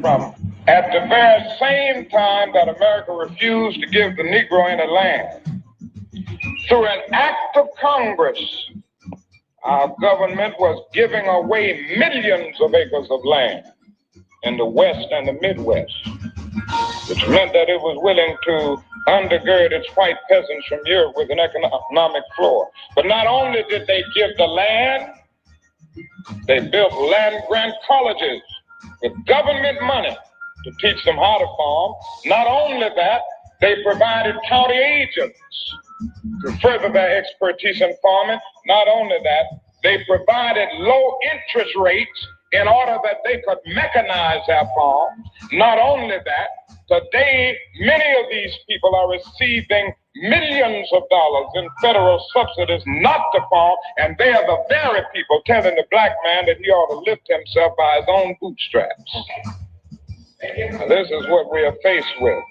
from at the very same time that America refused to give the Negro any land. Through an act of Congress, our government was giving away millions of acres of land in the West and the Midwest, which meant that it was willing to undergird its white peasants from Europe with an economic floor. But not only did they give the land, they built land-grant colleges with government money to teach them how to farm. Not only that, they provided county agents to further their expertise in farming. Not only that, they provided low interest rates in order that they could mechanize their farms. Not only that, today many of these people are receiving millions of dollars in federal subsidies not to farm, and they are the very people telling the black man that he ought to lift himself by his own bootstraps. Now, this is what we are faced with,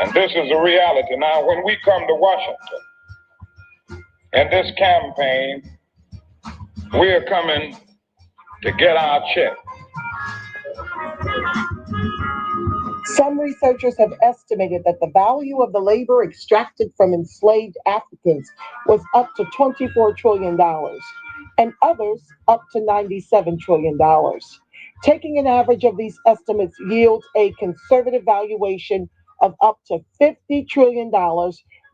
and this is a reality. Now, when we come to Washington in this campaign, we are coming to get our check. Some researchers have estimated that the value of the labor extracted from enslaved Africans was up to $24 trillion, and others up to $97 trillion. Taking an average of these estimates yields a conservative valuation of up to $50 trillion,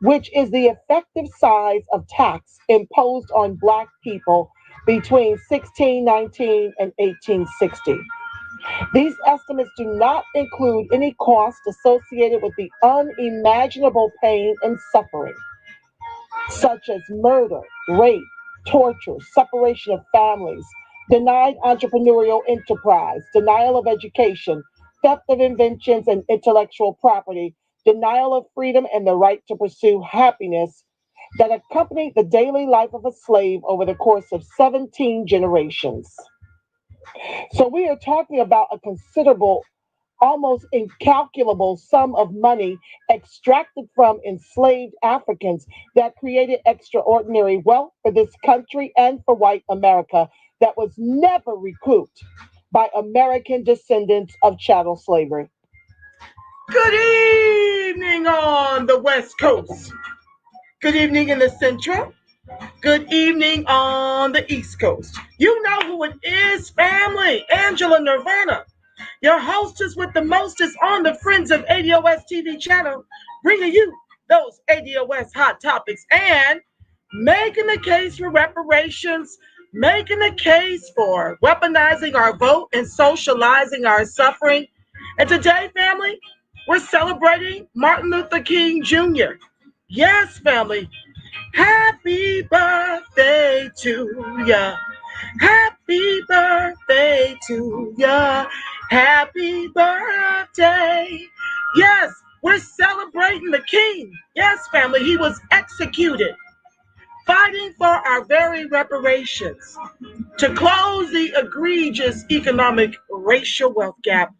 which is the effective size of tax imposed on Black people between 1619 and 1860. These estimates do not include any costs associated with the unimaginable pain and suffering, such as murder, rape, torture, separation of families, denied entrepreneurial enterprise, denial of education, theft of inventions and intellectual property, denial of freedom and the right to pursue happiness that accompanied the daily life of a slave over the course of 17 generations. So we are talking about a considerable, almost incalculable sum of money extracted from enslaved Africans that created extraordinary wealth for this country and for white America that was never recouped by American descendants of chattel slavery. Good evening on the West Coast. Good evening in the Central. Good evening on the East Coast. You know who it is, family. Angela Nirvana, your hostess with the mostest on the Friends of ADOS TV channel, bringing you those ADOS hot topics and making the case for reparations, making the case for weaponizing our vote and socializing our suffering. And today, family, we're celebrating Martin Luther King Jr. Yes, family. Happy birthday to ya. Happy birthday to ya. Happy birthday. Yes, we're celebrating the king. Yes, family, he was executed, fighting for our very reparations to close the egregious economic racial wealth gap.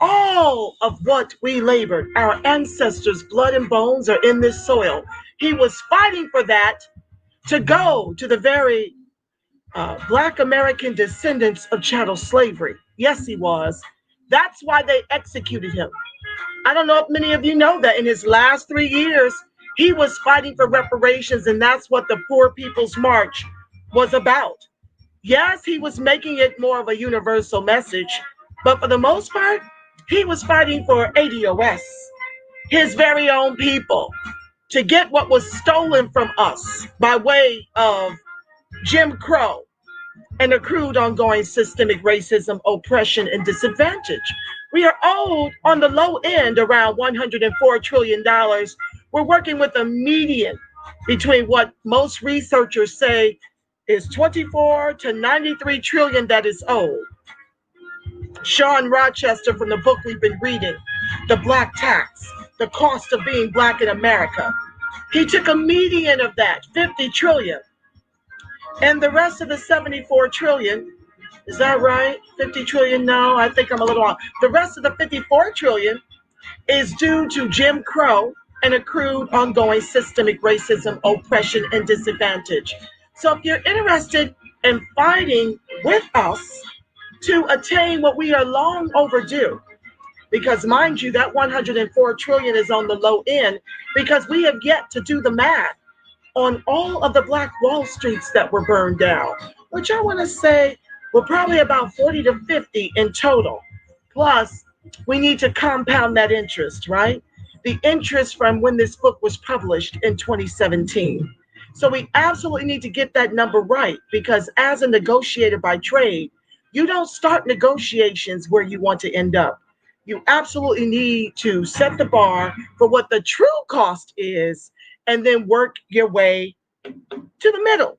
All of what we labored, our ancestors' blood and bones are in this soil. He was fighting for that to go to the very Black American descendants of chattel slavery. Yes, he was. That's why they executed him. I don't know if many of you know that in his last 3 years, he was fighting for reparations, and that's what the Poor People's March was about. Yes, he was making it more of a universal message, but for the most part, he was fighting for ADOS, his very own people, to get what was stolen from us by way of Jim Crow and accrued ongoing systemic racism, oppression, and disadvantage. We are owed on the low end around $104 trillion. We're working with a median between what most researchers say is 24 to 93 trillion that is owed. Shawn Rochester, from the book we've been reading, The Black Tax, The Cost of Being Black in America, he took a median of that, 50 trillion. And the rest of the 74 trillion, is that right? 50 trillion? No, I think I'm a little off. The rest of the 54 trillion is due to Jim Crow and accrued ongoing systemic racism, oppression, and disadvantage. So if you're interested in fighting with us to attain what we are long overdue. Because mind you, that 104 trillion is on the low end because we have yet to do the math on all of the Black Wall Streets that were burned down, which I want to say were probably about 40 to 50 in total. Plus, we need to compound that interest, right? The interest from when this book was published in 2017. So we absolutely need to get that number right because as a negotiator by trade, you don't start negotiations where you want to end up. You absolutely need to set the bar for what the true cost is and then work your way to the middle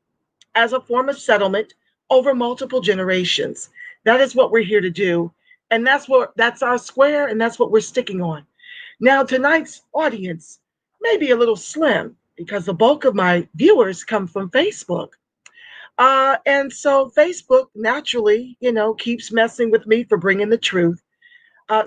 as a form of settlement over multiple generations. That is what we're here to do. And that's our square, and that's what we're sticking on. Now, tonight's audience may be a little slim because the bulk of my viewers come from Facebook. And so Facebook naturally, keeps messing with me for bringing the truth.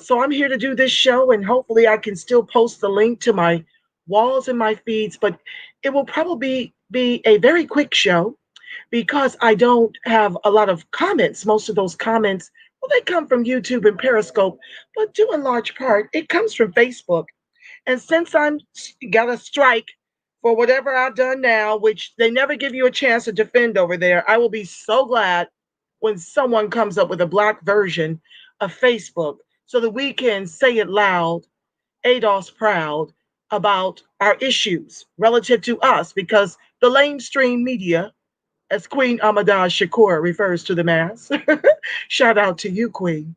So I'm here to do this show, and hopefully I can still post the link to my walls and my feeds, but it will probably be a very quick show because I don't have a lot of comments. Most of those comments, well, they come from YouTube and Periscope, but due in large part, it comes from Facebook. And since I'm got a strike for whatever I've done now, which they never give you a chance to defend over there, I will be so glad when someone comes up with a black version of Facebook so that we can say it loud, ADOS proud, about our issues relative to us, because the lamestream media, as Queen Amadah Shakur refers to them as, shout out to you, Queen,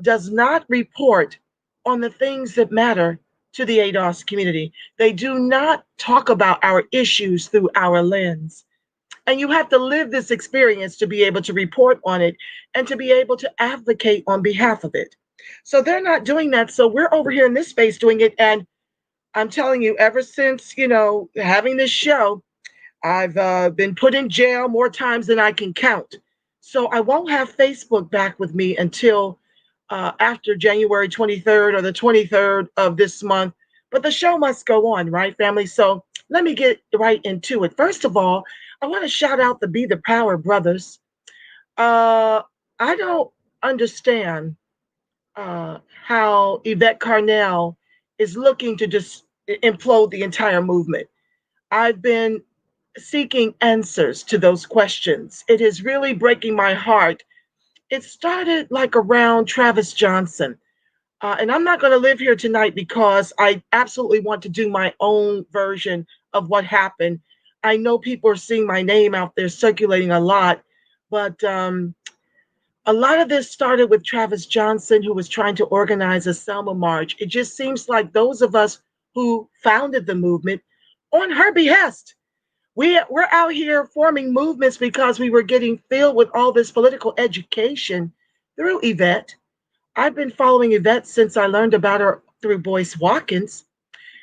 does not report on the things that matter to the ADOS community. They do not talk about our issues through our lens. And you have to live this experience to be able to report on it and to be able to advocate on behalf of it. So they're not doing that. So we're over here in this space doing it. And I'm telling you, ever since, having this show, I've been put in jail more times than I can count. So I won't have Facebook back with me until after January 23rd or the 23rd of this month. But the show must go on, right, family? So let me get right into it. First of all, I want to shout out the Be the Power brothers. I don't understand how Yvette Carnell is looking to just implode the entire movement. I've been seeking answers to those questions. It is really breaking my heart. It started like around Travis Johnson. And I'm not going to live here tonight because I absolutely want to do my own version of what happened. I know people are seeing my name out there circulating a lot, but a lot of this started with Travis Johnson, who was trying to organize a Selma March. It just seems like those of us who founded the movement on her behest, we're out here forming movements because we were getting filled with all this political education through Yvette. I've been following Yvette since I learned about her through Boyce Watkins.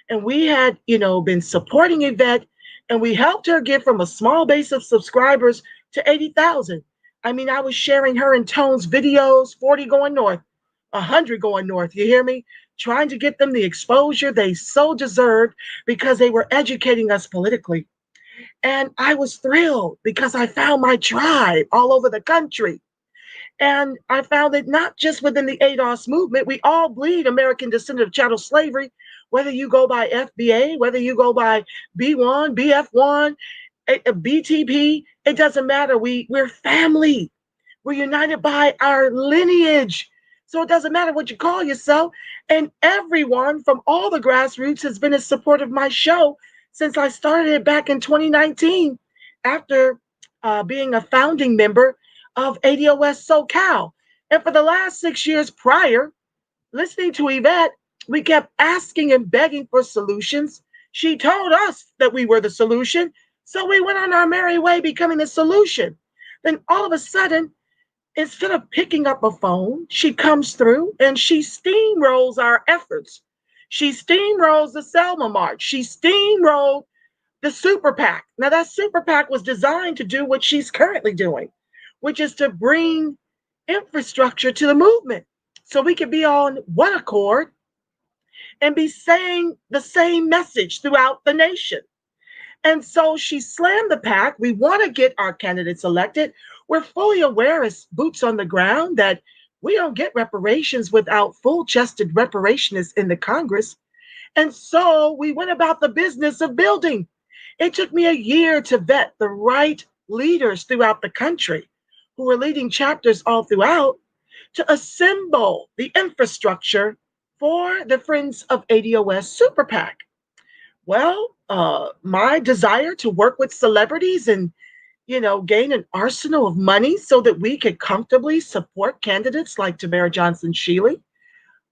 And we had, been supporting Yvette, and we helped her get from a small base of subscribers to 80,000. I mean, I was sharing her and Tone's videos, 40 going north, 100 going north. You hear me? Trying to get them the exposure they so deserved because they were educating us politically. And I was thrilled because I found my tribe all over the country. And I found it not just within the ADOS movement. We all bleed American descendant of chattel slavery, whether you go by FBA, whether you go by B1, BF1, BTP, it doesn't matter. We're family. We're united by our lineage. So it doesn't matter what you call yourself. And everyone from all the grassroots has been in support of my show since I started it back in 2019 after being a founding member of ADOS SoCal. And for the last 6 years prior, listening to Yvette, we kept asking and begging for solutions. She told us that we were the solution. So we went on our merry way becoming the solution. Then all of a sudden, instead of picking up a phone, she comes through and she steamrolls our efforts. She steamrolls the Selma March. She steamrolled the Super PAC. Now that Super PAC was designed to do what she's currently doing, which is to bring infrastructure to the movement so we can be on one accord and be saying the same message throughout the nation. And so she slammed the PAC. We want to get our candidates elected. We're fully aware as boots on the ground that we don't get reparations without full chested reparationists in the Congress. And so we went about the business of building. It took me a year to vet the right leaders throughout the country who were leading chapters all throughout to assemble the infrastructure for the Friends of ADOS Super PAC. Well, my desire to work with celebrities and gain an arsenal of money so that we could comfortably support candidates like Tamara Johnson Shealy.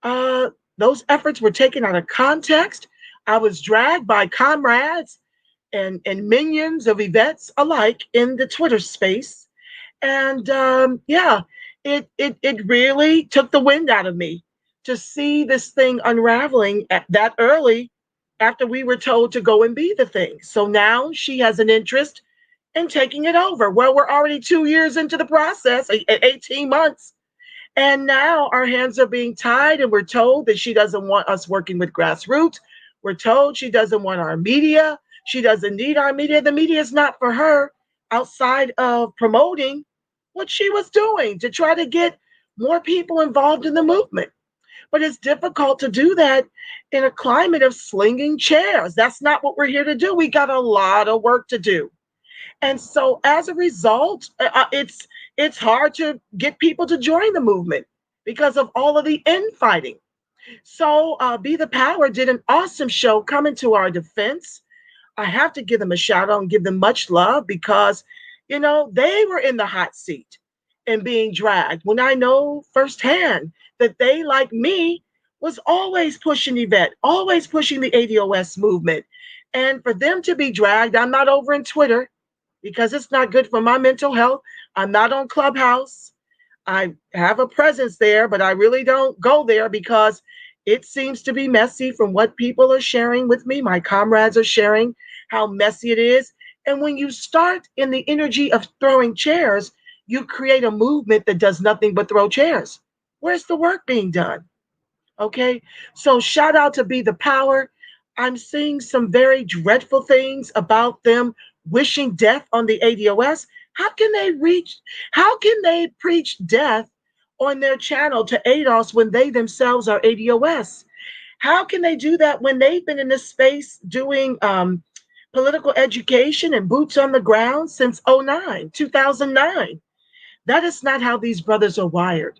Uh, those efforts were taken out of context. I was dragged by comrades and minions of Yvette's alike in the Twitter space. And yeah, it really took the wind out of me to see this thing unraveling at that early after we were told to go and be the thing. So now she has an interest in taking it over. Well, we're already 2 years into the process, 18 months. And now our hands are being tied, and we're told that she doesn't want us working with grassroots. We're told she doesn't want our media. She doesn't need our media. The media is not for her outside of promoting what she was doing to try to get more people involved in the movement. But it's difficult to do that in a climate of slinging chairs. That's not what we're here to do. We got a lot of work to do. And so as a result, it's hard to get people to join the movement because of all of the infighting. So Be the Power did an awesome show coming to our defense. I have to give them a shout out and give them much love because, they were in the hot seat and being dragged when I know firsthand that they, like me, was always pushing Yvette, always pushing the ADOS movement. And for them to be dragged, I'm not over in Twitter because it's not good for my mental health. I'm not on Clubhouse. I have a presence there, but I really don't go there because it seems to be messy from what people are sharing with me. My comrades are sharing how messy it is. And when you start in the energy of throwing chairs, you create a movement that does nothing but throw chairs. Where's the work being done? Okay. So shout out to Be the Power. I'm seeing some very dreadful things about them wishing death on the ADOS. How can they preach death on their channel to ADOS when they themselves are ADOS? How can they do that when they've been in this space doing political education and boots on the ground since 2009? That is not how these brothers are wired.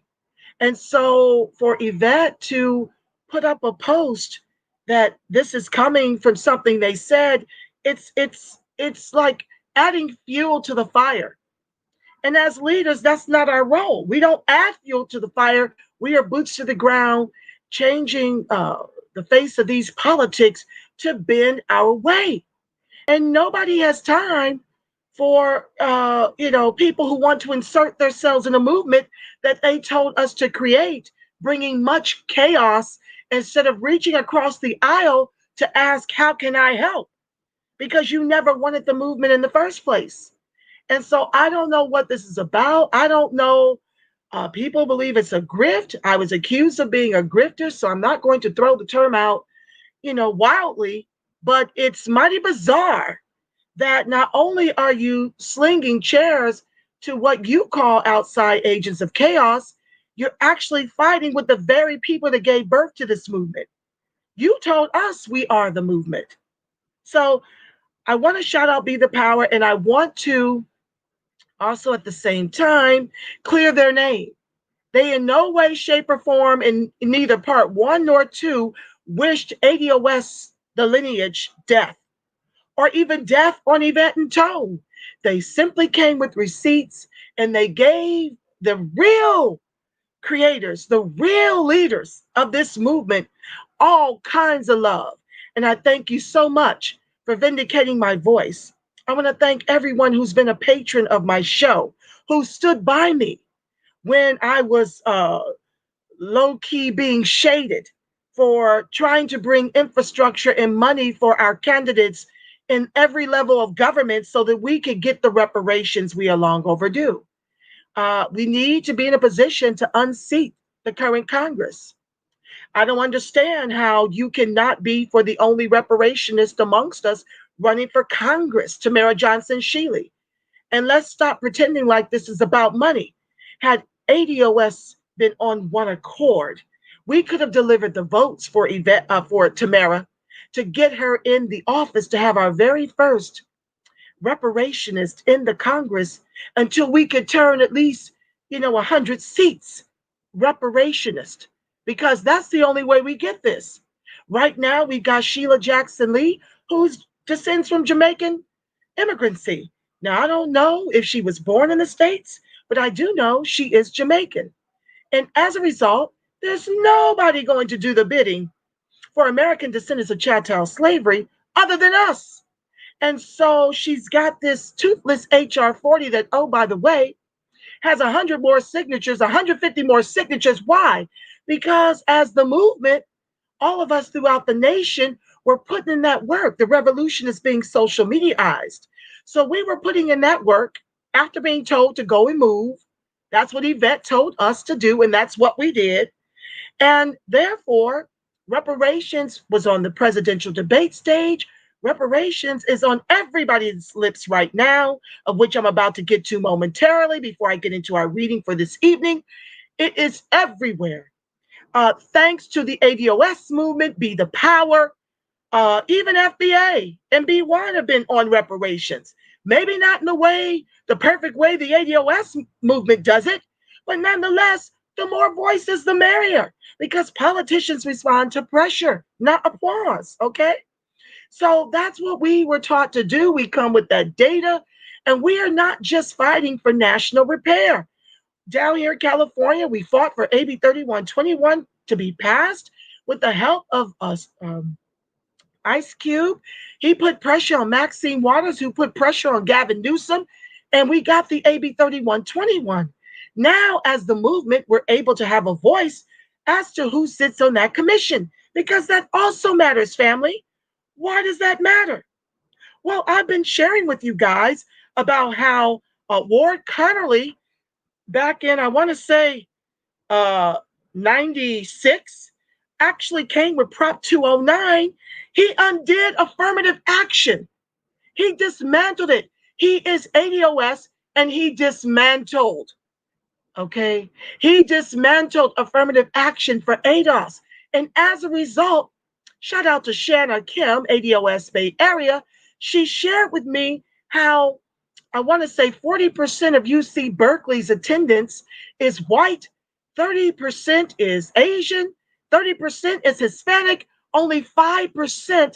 And so for Yvette to put up a post that this is coming from something they said, it's like adding fuel to the fire. And as leaders, that's not our role. We don't add fuel to the fire. We are boots to the ground, changing the face of these politics to bend our way. And nobody has time for people who want to insert themselves in a movement that they told us to create, bringing much chaos instead of reaching across the aisle to ask, how can I help? Because you never wanted the movement in the first place. And so I don't know what this is about. I don't know. People believe it's a grift. I was accused of being a grifter, so I'm not going to throw the term out, wildly, but it's mighty bizarre that not only are you slinging chairs to what you call outside agents of chaos, you're actually fighting with the very people that gave birth to this movement. You told us we are the movement. So I want to shout out Be the Power, and I want to also at the same time clear their name. They in no way, shape, or form in neither part one nor two wished ADOS, the lineage, death, or even death on Yvette and Tone. They simply came with receipts and they gave the real creators, the real leaders of this movement, all kinds of love. And I thank you so much for vindicating my voice. I want to thank everyone who's been a patron of my show, who stood by me when I was low key being shaded for trying to bring infrastructure and money for our candidates in every level of government so that we could get the reparations we are long overdue. We need to be in a position to unseat the current Congress. I don't understand how you cannot be for the only reparationist amongst us running for Congress, Tamara Johnson Shealy. And let's stop pretending like this is about money. Had ADOS been on one accord, we could have delivered the votes for for Tamara to get her in the office to have our very first reparationist in the Congress until we could turn at least, 100 seats reparationist, because that's the only way we get this. Right now, we've got Sheila Jackson Lee, who's descends from Jamaican immigrancy. Now, I don't know if she was born in the States, but I do know she is Jamaican. And as a result, there's nobody going to do the bidding for American descendants of chattel slavery other than us. And so she's got this toothless HR 40 that, oh, by the way, has 100 more signatures, 150 more signatures. Why? Because as the movement, all of us throughout the nation were putting in that work. The revolution is being social mediaized. So we were putting in that work after being told to go and move. That's what Yvette told us to do, and that's what we did. And therefore, reparations was on the presidential debate stage. Reparations is on everybody's lips right now, of which I'm about to get to momentarily before I get into our reading for this evening. It is everywhere. Thanks to the ADOS movement, Be the Power, even FBA and B1 have been on reparations. Maybe not in the perfect way the ADOS movement does it, but nonetheless, the more voices, the merrier, because politicians respond to pressure, not applause, okay? So that's what we were taught to do. We come with that data, and we are not just fighting for national repair. Down here in California, we fought for AB 3121 to be passed with the help of us. Ice Cube. He put pressure on Maxine Waters, who put pressure on Gavin Newsom, and we got the AB 3121. Now, as the movement, we're able to have a voice as to who sits on that commission, because that also matters, family. Why does that matter? Well, I've been sharing with you guys about how Ward Connerly, back in, I want to say, 96, actually came with Prop 209. He undid affirmative action. He dismantled it. He is ADOS, and he dismantled. Okay. He dismantled affirmative action for ADOS. And as a result, shout out to Shanna Kim, ADOS Bay Area. She shared with me how, I want to say, 40% of UC Berkeley's attendance is white, 30% is Asian, 30% is Hispanic, only 5%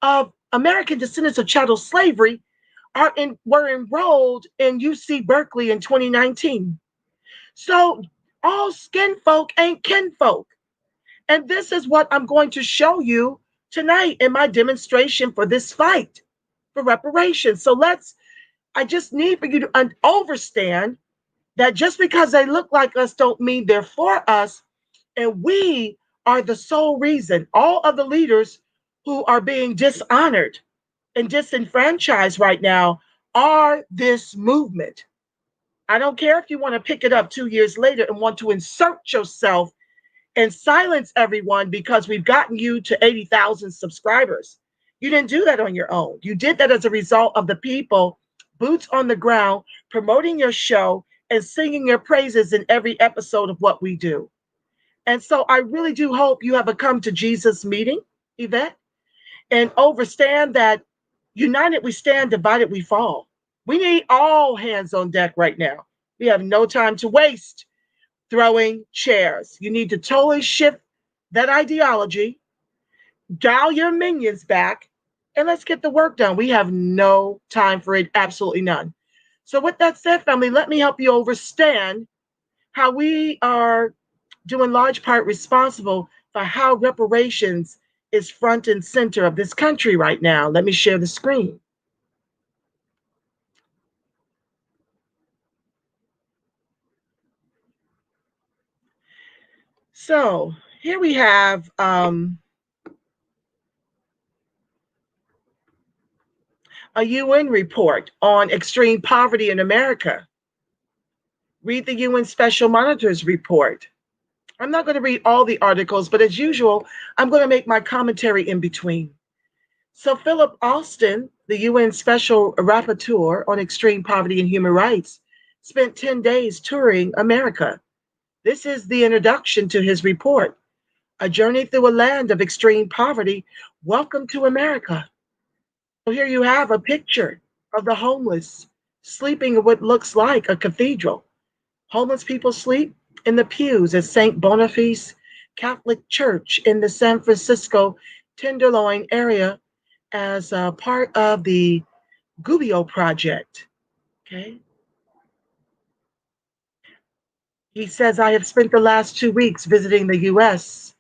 of American descendants of chattel slavery were enrolled in UC Berkeley in 2019. So all skin folk ain't kinfolk. And this is what I'm going to show you tonight in my demonstration for this fight for reparations. So I just need for you to understand that just because they look like us don't mean they're for us. And we are the sole reason all of the leaders who are being dishonored and disenfranchised right now are this movement. I don't care if you want to pick it up 2 years later and want to insert yourself and silence everyone because we've gotten you to 80,000 subscribers. You didn't do that on your own. You did that as a result of the people, boots on the ground, promoting your show and singing your praises in every episode of what we do. And so I really do hope you have a come to Jesus meeting, Yvette, and understand that united we stand, divided we fall. We need all hands on deck right now. We have no time to waste throwing chairs. You need to totally shift that ideology, dial your minions back, and let's get the work done. We have no time for it, absolutely none. So with that said, family, let me help you understand how we are doing large part responsible for how reparations is front and center of this country right now. Let me share the screen. So here we have a UN report on extreme poverty in America. Read the UN Special Monitors report. I'm not going to read all the articles, but as usual, I'm going to make my commentary in between. So Philip Alston, the UN Special Rapporteur on Extreme Poverty and Human Rights, spent 10 days touring America. This is the introduction to his report, A Journey Through a Land of Extreme Poverty. Welcome to America. So here you have a picture of the homeless sleeping in what looks like a cathedral. Homeless people sleep in the pews at St. Boniface Catholic Church in the San Francisco Tenderloin area as a part of the Gubbio Project. Okay. He says, I have spent the last 2 weeks visiting the US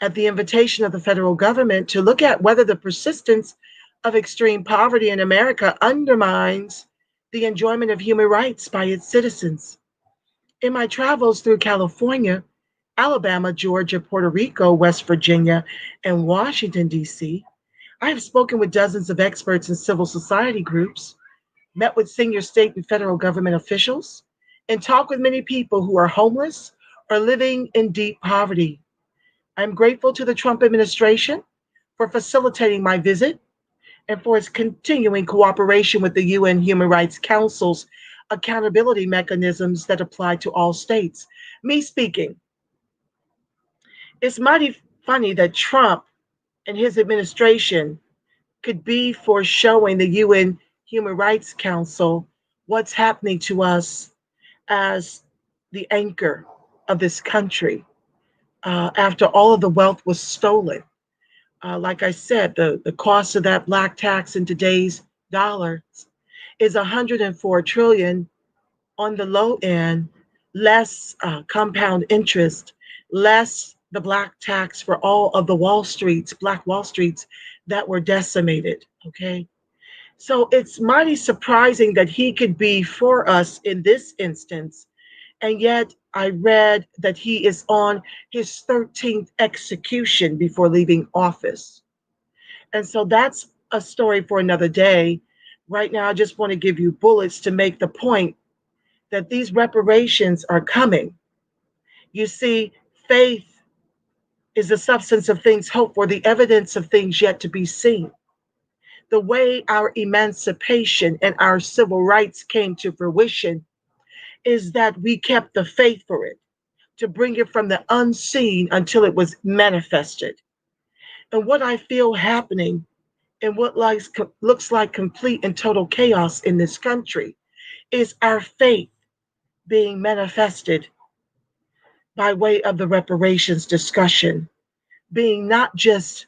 at the invitation of the federal government to look at whether the persistence of extreme poverty in America undermines the enjoyment of human rights by its citizens. In my travels through California, Alabama, Georgia, Puerto Rico, West Virginia, and Washington, D.C., I have spoken with dozens of experts in civil society groups, met with senior state and federal government officials, and talked with many people who are homeless or living in deep poverty. I'm grateful to the Trump administration for facilitating my visit and for its continuing cooperation with the UN Human Rights Council's accountability mechanisms that apply to all states. Me speaking, it's mighty funny that Trump and his administration could be for showing the UN Human Rights Council what's happening to us as the anchor of this country after all of the wealth was stolen. Like I said, the cost of that black tax in today's dollars is 104 trillion on the low end, less compound interest, less the black tax for all of the Wall Streets, black Wall Streets that were decimated. Okay. So it's mighty surprising that he could be for us in this instance. And yet I read that he is on his 13th execution before leaving office. And so that's a story for another day. Right now, I just want to give you bullets to make the point that these reparations are coming. You see, faith is the substance of things hoped for, the evidence of things yet to be seen. The way our emancipation and our civil rights came to fruition is that we kept the faith for it, to bring it from the unseen until it was manifested. And what I feel happening in what looks like complete and total chaos in this country is our faith being manifested by way of the reparations discussion, being not just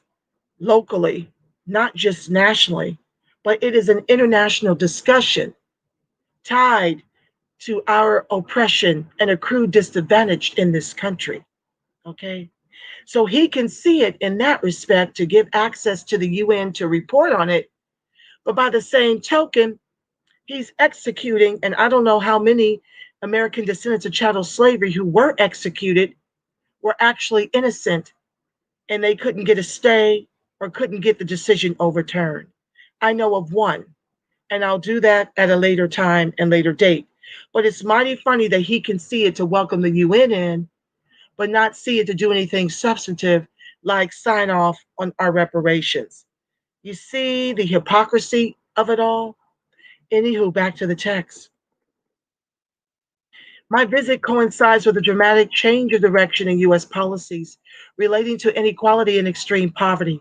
locally, not just nationally, but it is an international discussion tied to our oppression and accrued disadvantage in this country. Okay. So he can see it in that respect to give access to the UN to report on it. But by the same token, he's executing, and I don't know how many American descendants of chattel slavery who were executed were actually innocent and they couldn't get a stay or couldn't get the decision overturned. I know of one, and I'll do that at a later time and later date. But it's mighty funny that he can see it to welcome the UN in, but not see it to do anything substantive like sign off on our reparations. You see the hypocrisy of it all? Anywho, back to the text. My visit coincides with a dramatic change of direction in U.S. policies relating to inequality and extreme poverty.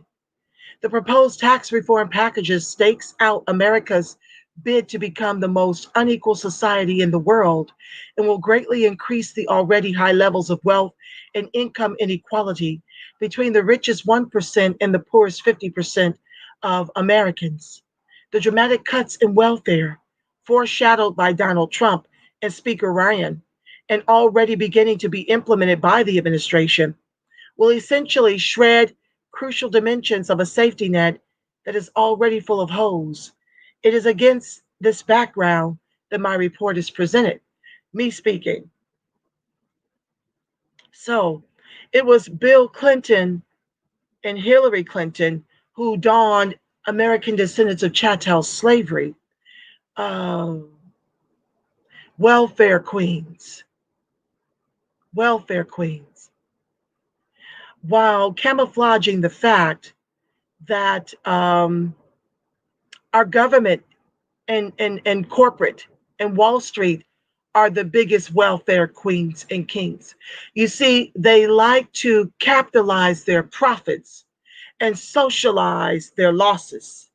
The proposed tax reform packages stakes out America's bid to become the most unequal society in the world and will greatly increase the already high levels of wealth and income inequality between the richest 1% and the poorest 50% of Americans. The dramatic cuts in welfare, foreshadowed by Donald Trump and Speaker Ryan, and already beginning to be implemented by the administration, will essentially shred crucial dimensions of a safety net that is already full of holes. It is against this background that my report is presented. Me speaking. So it was Bill Clinton and Hillary Clinton who donned American descendants of chattel slavery, uh, welfare queens, welfare queens, while camouflaging the fact that our government and corporate and Wall Street are the biggest welfare queens and kings. You see, they like to capitalize their profits and socialize their losses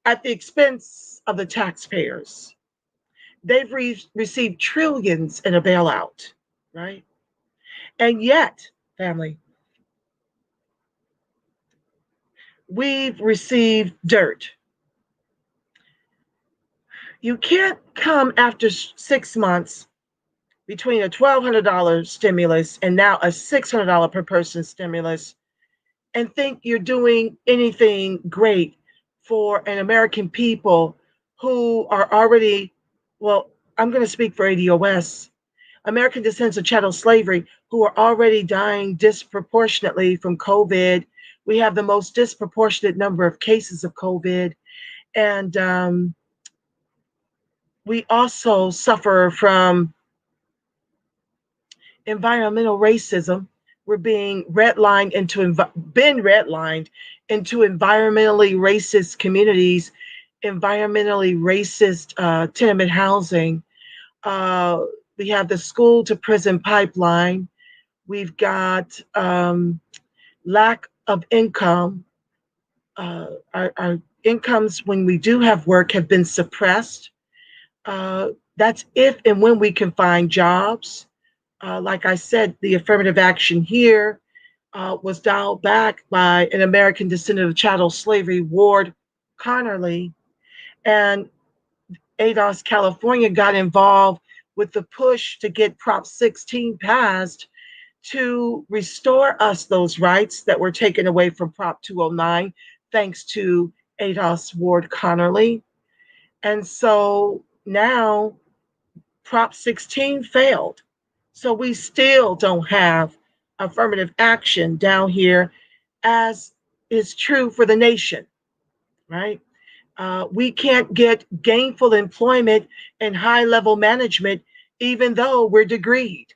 at the expense of the taxpayers. They've received trillions in a bailout, right? And yet, family, we've received dirt. You can't come after 6 months between a $1,200 stimulus and now a $600 per person stimulus and think you're doing anything great for an American people who are already, well, I'm going to speak for ADOS, American descendants of chattel slavery, who are already dying disproportionately from COVID. We have the most disproportionate number of cases of COVID. And we also suffer from environmental racism. We're being been redlined into environmentally racist communities, environmentally racist tenement housing. Uh, we have the school to prison pipeline. We've got lack of income. Our incomes, when we do have work, have been suppressed. That's if and when we can find jobs. Like I said, the affirmative action here was dialed back by an American descendant of chattel slavery, Ward Connerly, and ADOS California got involved with the push to get Prop 16 passed to restore us those rights that were taken away from Prop 209, thanks to ADOS Ward Connerly. And so now Prop 16 failed. So we still don't have affirmative action down here, as is true for the nation, right? We can't get gainful employment and high level management, even though we're degreed.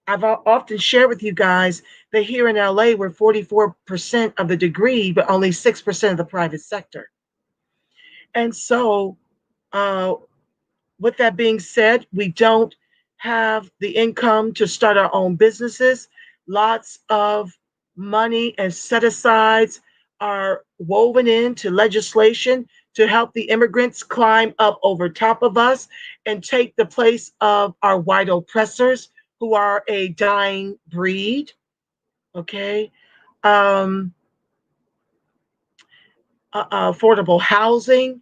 I've often shared with you guys that here in LA, we're 44% of the degree, but only 6% of the private sector. And so, uh, with that being said, we don't have the income to start our own businesses. Lots of money and set asides are woven into legislation to help the immigrants climb up over top of us and take the place of our white oppressors who are a dying breed. Okay. Um, Affordable housing.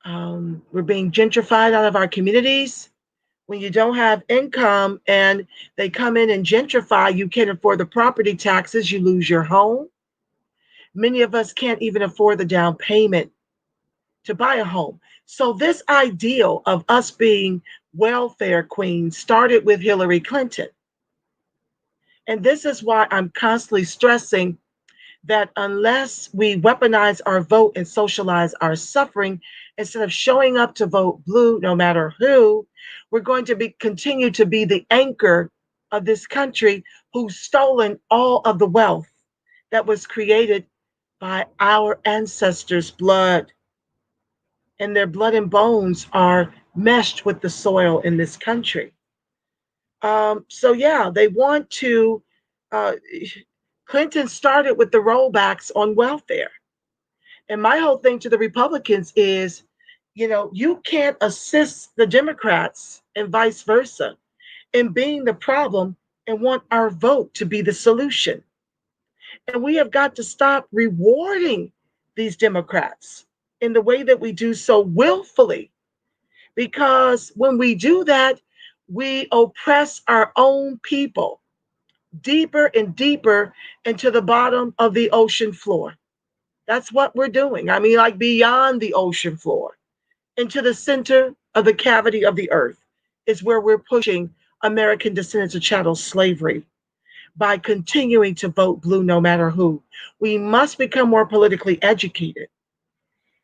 We're being gentrified out of our communities. When you don't have income and they come in and gentrify, you can't afford the property taxes, you lose your home. Many of us can't even afford the down payment to buy a home. So, this ideal of us being welfare queens started with Hillary Clinton. And this is why I'm constantly stressing that unless we weaponize our vote and socialize our suffering, instead of showing up to vote blue no matter who, we're going to continue to be the anchor of this country who's stolen all of the wealth that was created by our ancestors' blood. And their blood and bones are meshed with the soil in this country. So yeah, they want to. Uh, Clinton started with the rollbacks on welfare. And my whole thing to the Republicans is, you can't assist the Democrats and vice versa in being the problem and want our vote to be the solution. And we have got to stop rewarding these Democrats in the way that we do so willfully. Because when we do that, we oppress our own people deeper and deeper into the bottom of the ocean floor. That's what we're doing. I mean, like beyond the ocean floor, into the center of the cavity of the earth is where we're pushing American descendants of chattel slavery by continuing to vote blue no matter who. We must become more politically educated.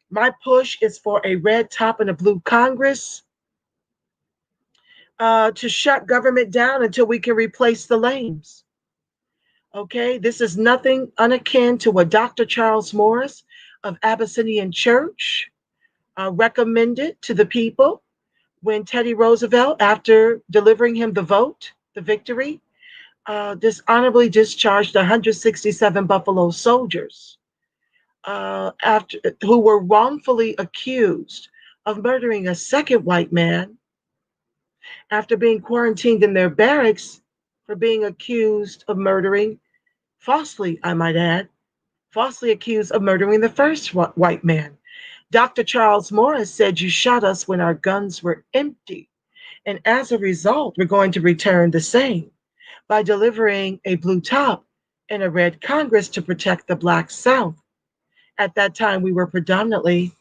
My push is for a red top and a blue Congress to shut government down until we can replace the lames. Okay, this is nothing unakin to what Dr. Charles Morris, of Abyssinian Church recommended to the people when Teddy Roosevelt, after delivering him the vote, the victory, dishonorably discharged 167 Buffalo soldiers after who were wrongfully accused of murdering a second white man after being quarantined in their barracks for being accused of murdering, falsely, I might add, falsely accused of murdering the first white man. Dr. Charles Morris said, "You shot us when our guns were empty. And as a result, we're going to return the same by delivering a blue top and a red Congress to protect the Black South." At that time, we were predominantly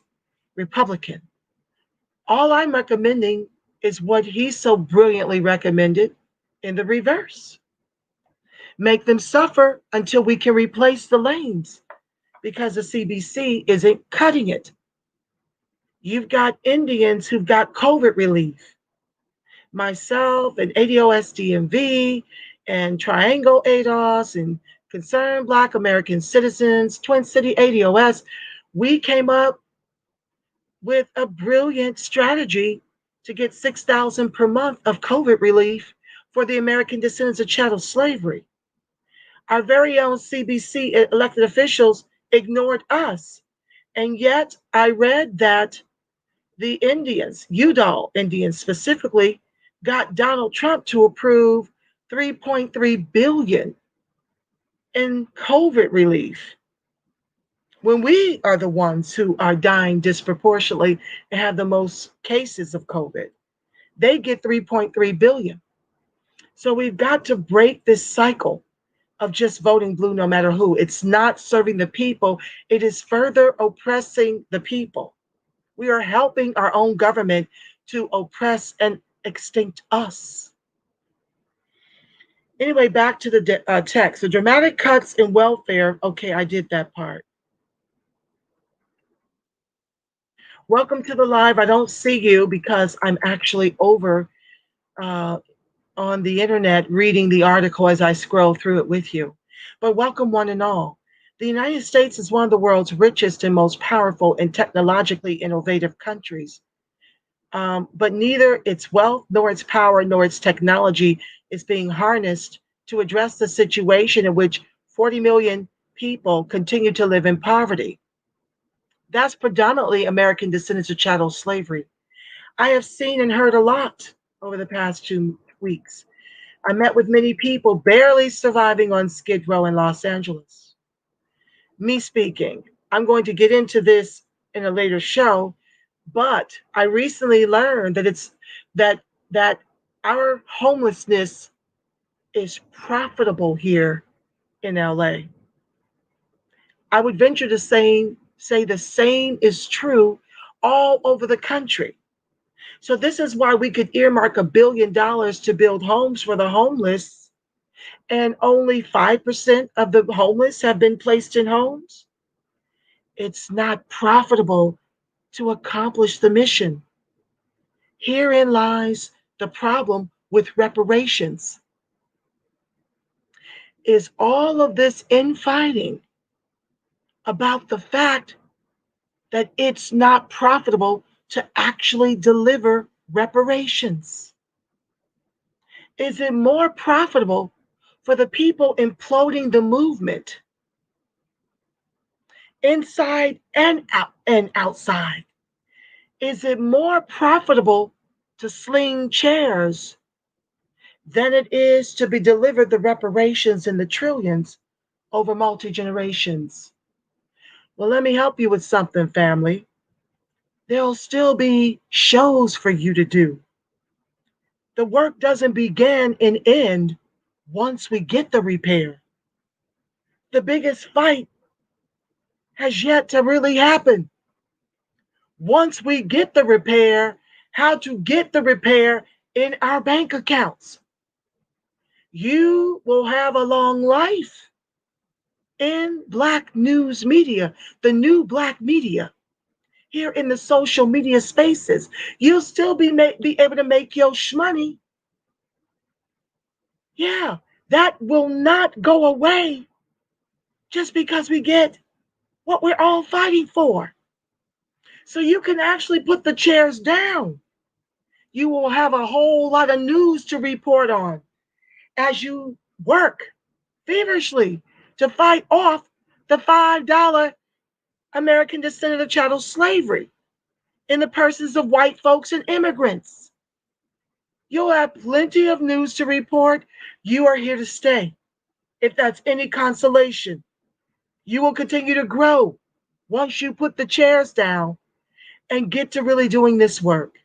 Republican. All I'm recommending is what he so brilliantly recommended in the reverse. Make them suffer until we can replace the lanes because the CBC isn't cutting it. You've got Indians who've got COVID relief. Myself and ADOS DMV and Triangle ADOS and Concerned Black American Citizens, Twin City ADOS, we came up with a brilliant strategy to get $6,000 per month of COVID relief for the American descendants of chattel slavery. Our very own CBC elected officials ignored us. And yet I read that the Indians, Udall Indians specifically, got Donald Trump to approve $3.3 billion in COVID relief when we are the ones who are dying disproportionately and have the most cases of COVID. They get 3.3 billion. So we've got to break this cycle of just voting blue no matter who. It's not serving the people, it is further oppressing the people. We are helping our own government to oppress and extinct us. Anyway, back to the text. The dramatic cuts in welfare. Okay, I did that part. Welcome to the live. I don't see you because I'm actually over uh, on the internet reading the article as I scroll through it with you. But welcome, one and all. The United States is one of the world's richest and most powerful and technologically innovative countries. But neither its wealth, nor its power, nor its technology is being harnessed to address the situation in which 40 million people continue to live in poverty. That's predominantly American descendants of chattel slavery. I have seen and heard a lot over the past 2 weeks. I met with many people barely surviving on Skid Row in Los Angeles. Me speaking, I'm going to get into this in a later show, but I recently learned that that our homelessness is profitable here in LA. I would venture to say the same is true all over the country. So this is why we could earmark $1 billion to build homes for the homeless, and only 5% of the homeless have been placed in homes. It's not profitable to accomplish the mission. Herein lies the problem with reparations. Is all of this infighting about the fact that it's not profitable to actually deliver reparations? Is it more profitable for the people imploding the movement inside and outside? Is it more profitable to sling chairs than it is to be delivered the reparations in the trillions over multi generations? Well, let me help you with something, family. There'll still be shows for you to do. The work doesn't begin and end once we get the repair. The biggest fight has yet to really happen. Once we get the repair, how to get the repair in our bank accounts. You will have a long life in Black news media, the new Black media, here in the social media spaces. You'll still be able to make your shmoney. Yeah, that will not go away just because we get what we're all fighting for. So you can actually put the chairs down. You will have a whole lot of news to report on as you work feverishly to fight off the $5 American descendant of chattel slavery in the persons of white folks and immigrants. You'll have plenty of news to report. You are here to stay. If that's any consolation, you will continue to grow once you put the chairs down and get to really doing this work.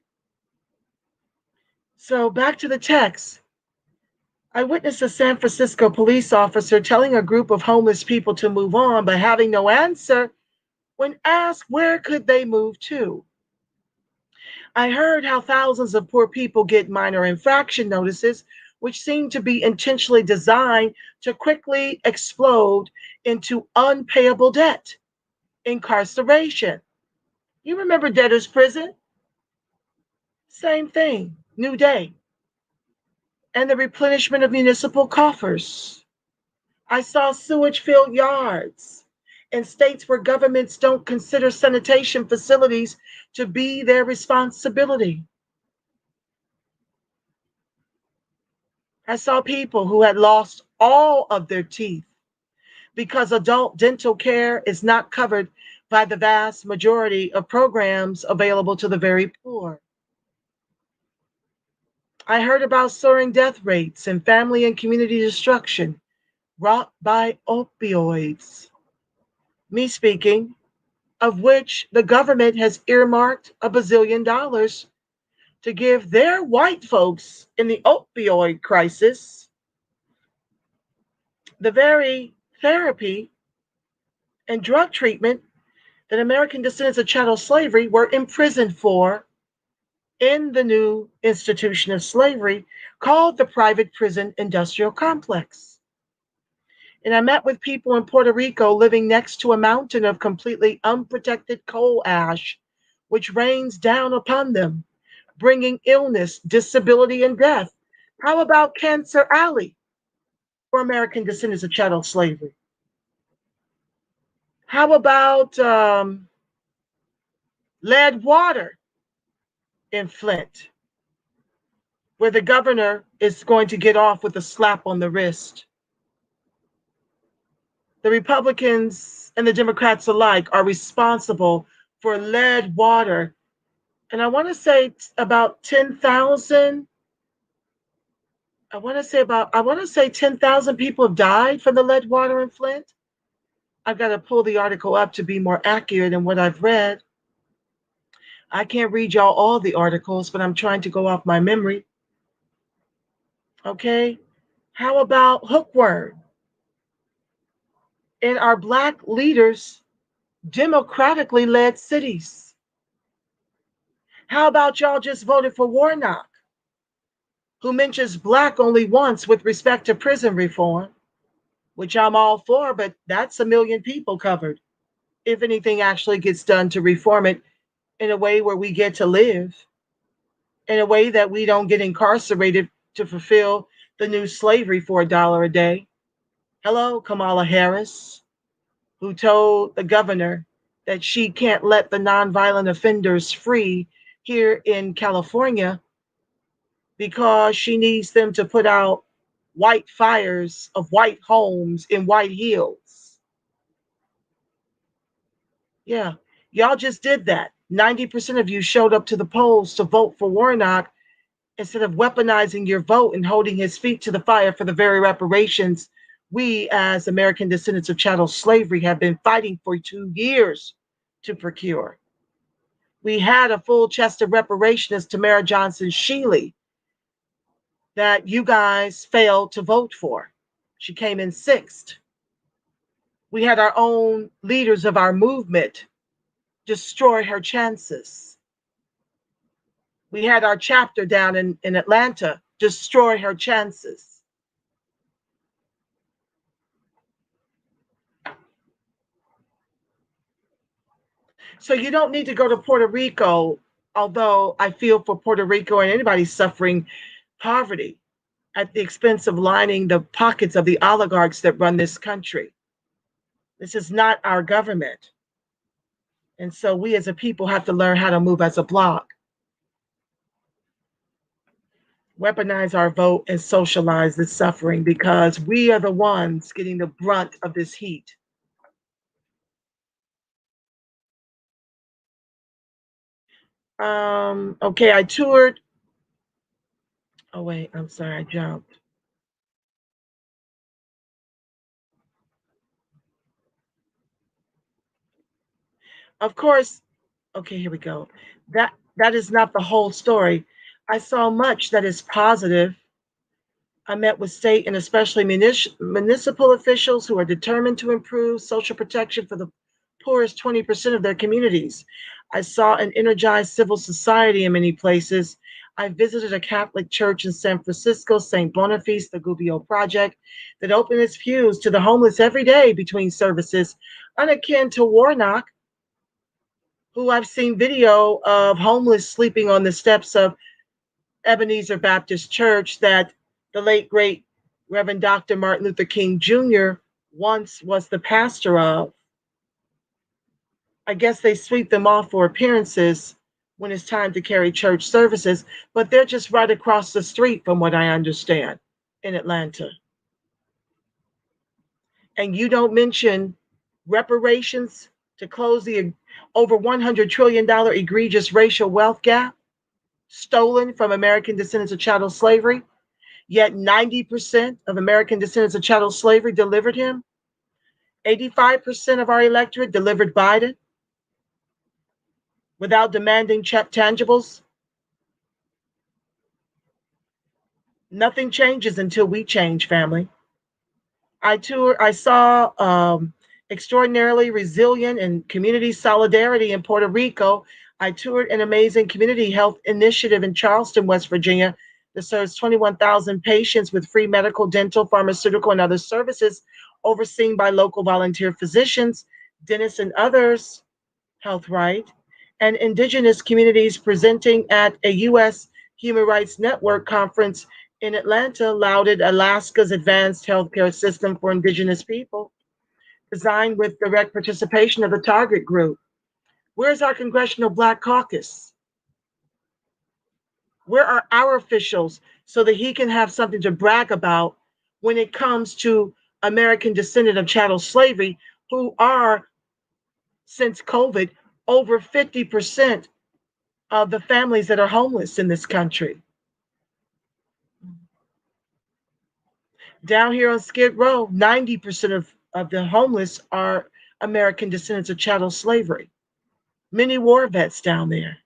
So back to the text. I witnessed a San Francisco police officer telling a group of homeless people to move on, but having no answer when asked where could they move to. I heard how thousands of poor people get minor infraction notices, which seem to be intentionally designed to quickly explode into unpayable debt, incarceration. You remember debtor's prison? Same thing, new day. And the replenishment of municipal coffers. I saw sewage filled yards in states where governments don't consider sanitation facilities to be their responsibility. I saw people who had lost all of their teeth because adult dental care is not covered by the vast majority of programs available to the very poor. I heard about soaring death rates and family and community destruction wrought by opioids. Me speaking, of which the government has earmarked $1 bazillion to give their white folks in the opioid crisis the very therapy and drug treatment that American descendants of chattel slavery were imprisoned for in the new institution of slavery called the private prison industrial complex. And I met with people in Puerto Rico living next to a mountain of completely unprotected coal ash, which rains down upon them, bringing illness, disability, and death. How about Cancer Alley for American descendants of chattel slavery? How about lead water in Flint, where the governor is going to get off with a slap on the wrist? The Republicans and the Democrats alike are responsible for lead water. And about 10,000, I want to say 10,000 people have died from the lead water in Flint. I've got to pull the article up to be more accurate in what I've read. I can't read y'all all the articles, but I'm trying to go off my memory. Okay. How about hookworm? In our Black leaders' democratically led cities. How about y'all just voted for Warnock, who mentions Black only once with respect to prison reform, which I'm all for, but that's 1 million people covered, if anything actually gets done to reform it in a way where we get to live, in a way that we don't get incarcerated to fulfill the new slavery for $1 a day. Hello, Kamala Harris, who told the governor that she can't let the nonviolent offenders free here in California because she needs them to put out white fires of white homes in white hills. Yeah, y'all just did that. 90% of you showed up to the polls to vote for Warnock instead of weaponizing your vote and holding his feet to the fire for the very reparations we, as American descendants of chattel slavery, have been fighting for 2 years to procure. We had a full chest of reparations as Tamara Johnson Shealy that you guys failed to vote for. She came in sixth. We had our own leaders of our movement destroy her chances. We had our chapter down in Atlanta destroy her chances. So you don't need to go to Puerto Rico, although I feel for Puerto Rico and anybody suffering poverty at the expense of lining the pockets of the oligarchs that run this country. This is not our government. And so we as a people have to learn how to move as a block, weaponize our vote, and socialize this suffering because we are the ones getting the brunt of this heat. Okay, I toured. Oh, wait, I'm sorry, I jumped. Of course, okay, here we go. That is not the whole story. I saw much that is positive. I met with state and especially municipal officials who are determined to improve social protection for the poorest 20% of their communities. I saw an energized civil society in many places. I visited a Catholic church in San Francisco, St. Boniface, the Gubbio Project, that opened its pews to the homeless every day between services, unakin to Warnock, who I've seen video of homeless sleeping on the steps of Ebenezer Baptist Church that the late great Reverend Dr. Martin Luther King Jr. once was the pastor of. I guess they sweep them off for appearances when it's time to carry church services, but they're just right across the street from what I understand in Atlanta. And you don't mention reparations to close the over $100 trillion egregious racial wealth gap stolen from American descendants of chattel slavery. Yet 90% of American descendants of chattel slavery delivered him. 85% of our electorate delivered Biden without demanding check tangibles. Nothing changes until we change, family. I saw extraordinarily resilient and community solidarity in Puerto Rico. I toured an amazing community health initiative in Charleston, West Virginia, that serves 21,000 patients with free medical, dental, pharmaceutical, and other services overseen by local volunteer physicians, dentists, and others, health right, and indigenous communities presenting at a U.S. Human Rights Network conference in Atlanta lauded Alaska's advanced healthcare system for indigenous people, designed with direct participation of the target group. Where's our Congressional Black Caucus? Where are our officials so that he can have something to brag about when it comes to American descendant of chattel slavery, who are, since COVID, over 50% of the families that are homeless in this country? Down here on Skid Row, 90% of the homeless are American descendants of chattel slavery. Many war vets down there.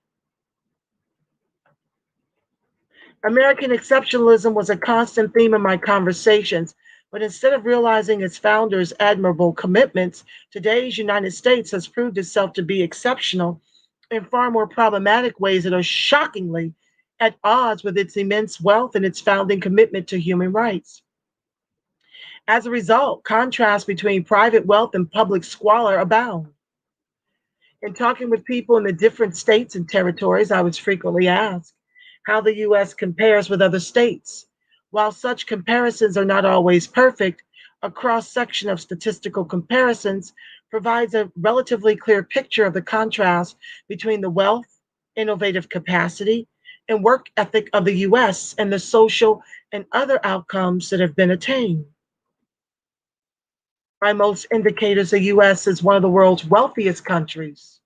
American exceptionalism was a constant theme in my conversations, but instead of realizing its founders' admirable commitments, today's United States has proved itself to be exceptional in far more problematic ways that are shockingly at odds with its immense wealth and its founding commitment to human rights. As a result, contrasts between private wealth and public squalor abound. In talking with people in the different states and territories, I was frequently asked how the U.S. compares with other states. While such comparisons are not always perfect, a cross section of statistical comparisons provides a relatively clear picture of the contrast between the wealth, innovative capacity, and work ethic of the U.S. and the social and other outcomes that have been attained. By most indicators, the U.S. is one of the world's wealthiest countries.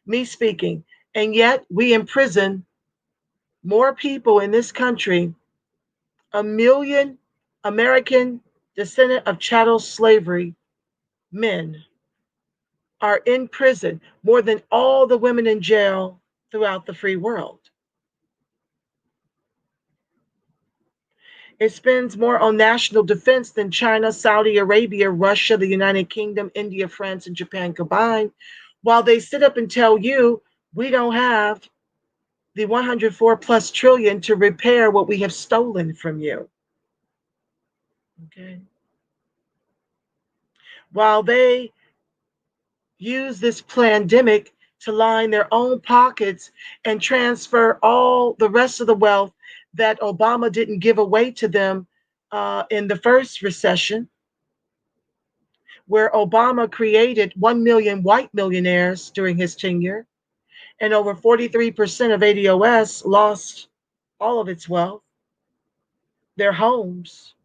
Me speaking. And yet we imprison more people in this country. 1 million American descendant of chattel slavery men are in prison, more than all the women in jail throughout the free world. It spends more on national defense than China, Saudi Arabia, Russia, the United Kingdom, India, France, and Japan combined, while they sit up and tell you we don't have the 104 plus trillion to repair what we have stolen from you. Okay. While they use this pandemic to line their own pockets and transfer all the rest of the wealth that Obama didn't give away to them in the first recession, where Obama created 1 million white millionaires during his tenure, and over 43% of ADOS lost all of its wealth, their homes.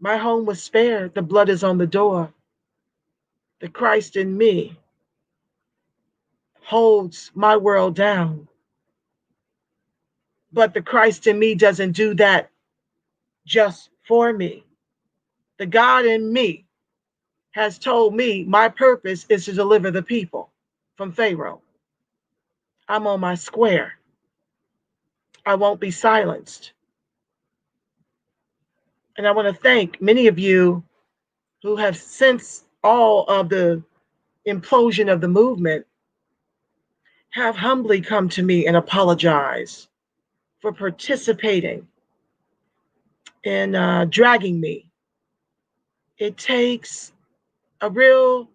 My home was spared. The blood is on the door. The Christ in me holds my world down. But the Christ in me doesn't do that just for me. The God in me has told me my purpose is to deliver the people from Pharaoh. I'm on my square. I won't be silenced. And I want to thank many of you who have, since all of the implosion of the movement, have humbly come to me and apologize for participating in dragging me. It takes a real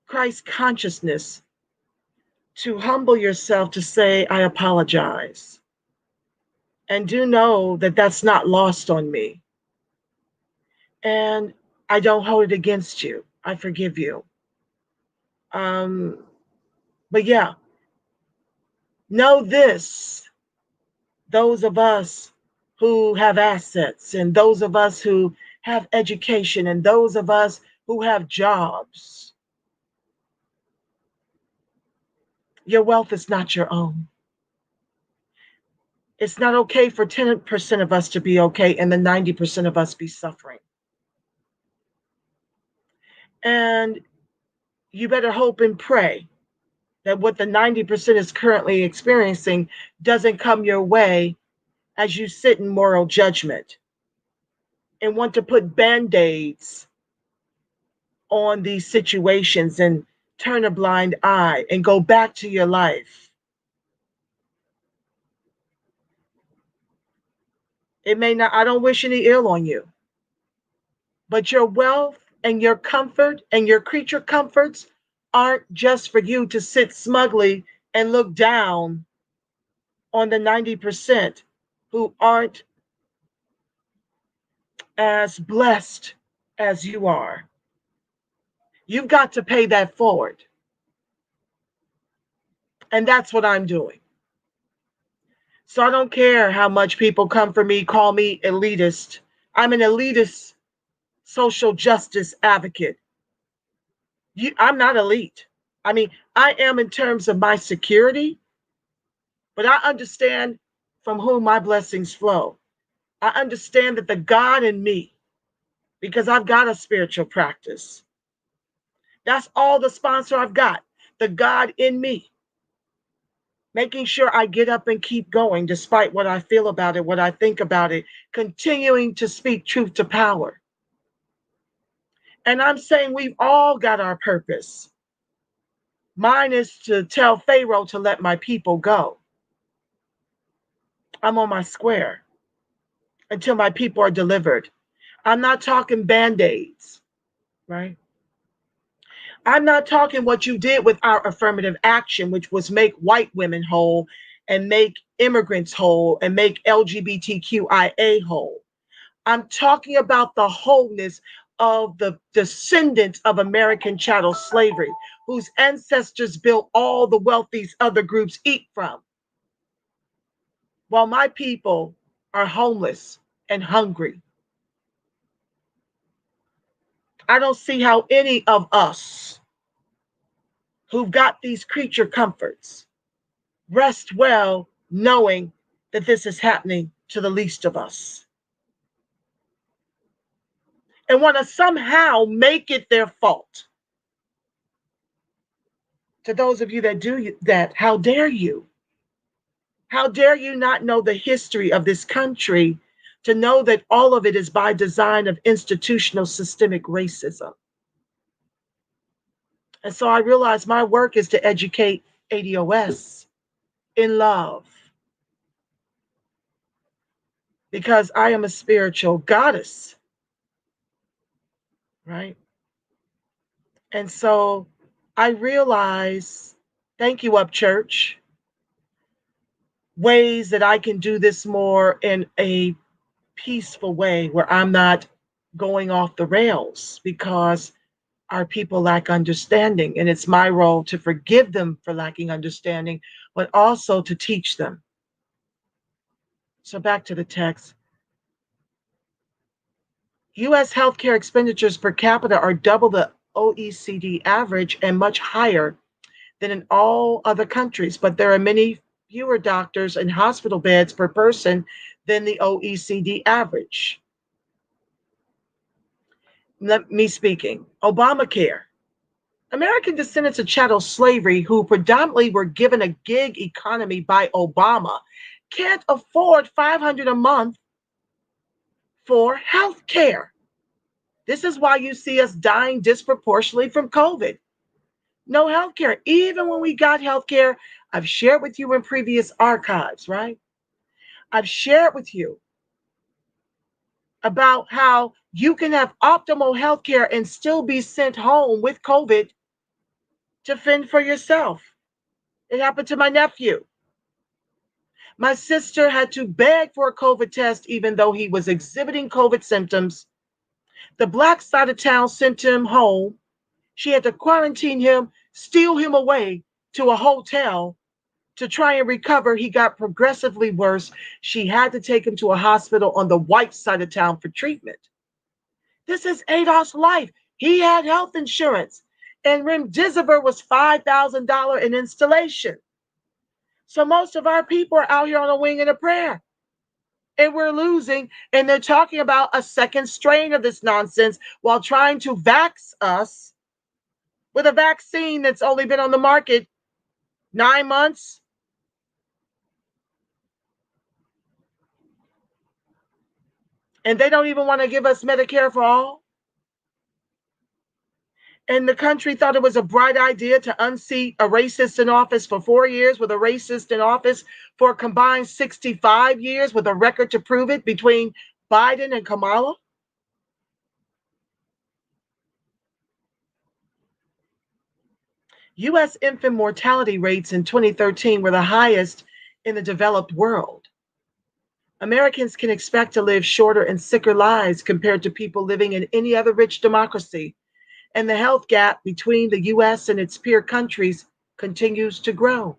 Christ consciousness to humble yourself to say, I apologize. And do know that that's not lost on me. And I don't hold it against you. I forgive you. But yeah, know this, those of us who have assets, and those of us who have education, and those of us who have jobs, your wealth is not your own. It's not okay for 10% of us to be okay and the 90% of us be suffering. And you better hope and pray that what the 90% is currently experiencing doesn't come your way as you sit in moral judgment and want to put band-aids on these situations and turn a blind eye and go back to your life. It may not, I don't wish any ill on you, but your wealth and your comfort and your creature comforts aren't just for you to sit smugly and look down on the 90% who aren't as blessed as you are. You've got to pay that forward. And that's what I'm doing. So I don't care how much people come for me, call me elitist. I'm an elitist social justice advocate. I'm not elite. I mean, I am in terms of my security, but I understand from whom my blessings flow. I understand that the God in me, because I've got a spiritual practice. That's all the sponsor I've got, the God in me. Making sure I get up and keep going despite what I feel about it, what I think about it, continuing to speak truth to power. And I'm saying we've all got our purpose. Mine is to tell Pharaoh to let my people go. I'm on my square until my people are delivered. I'm not talking band-aids, right? I'm not talking what you did with our affirmative action, which was make white women whole and make immigrants whole and make LGBTQIA whole. I'm talking about the wholeness of the descendants of American chattel slavery, whose ancestors built all the wealth these other groups eat from. While my people are homeless and hungry. I don't see how any of us who've got these creature comforts rest well knowing that this is happening to the least of us. And want to somehow make it their fault. To those of you that do that, how dare you? How dare you not know the history of this country to know that all of it is by design of institutional systemic racism? And so I realized my work is to educate ADOS in love. Because I am a spiritual goddess, right? And so I realize, thank you, Up Church, ways that I can do this more in a peaceful way where I'm not going off the rails because our people lack understanding. And it's my role to forgive them for lacking understanding, but also to teach them. So back to the text. U.S. healthcare expenditures per capita are double the OECD average and much higher than in all other countries, but there are many fewer doctors and hospital beds per person than the OECD average. Let me speaking. Obamacare. American descendants of chattel slavery who predominantly were given a gig economy by Obama can't afford $500 a month for health care. This is why you see us dying disproportionately from COVID. No health care. Even when we got health care, I've shared with you in previous archives, right? I've shared with you about how you can have optimal health care and still be sent home with COVID to fend for yourself. It happened to my nephew. My sister had to beg for a COVID test even though he was exhibiting COVID symptoms. The black side of town sent him home. She had to quarantine him, steal him away to a hotel to try and recover. He got progressively worse. She had to take him to a hospital on the white side of town for treatment. This is Adolf's life. He had health insurance, and remdesivir was $5,000 in installation. So most of our people are out here on a wing and a prayer. And we're losing, and they're talking about a second strain of this nonsense while trying to vax us with a vaccine that's only been on the market 9 months. And they don't even want to give us Medicare for all. And the country thought it was a bright idea to unseat a racist in office for 4 years with a racist in office for a combined 65 years with a record to prove it between Biden and Kamala. U.S. infant mortality rates in 2013 were the highest in the developed world. Americans can expect to live shorter and sicker lives compared to people living in any other rich democracy, and the health gap between the U.S. and its peer countries continues to grow.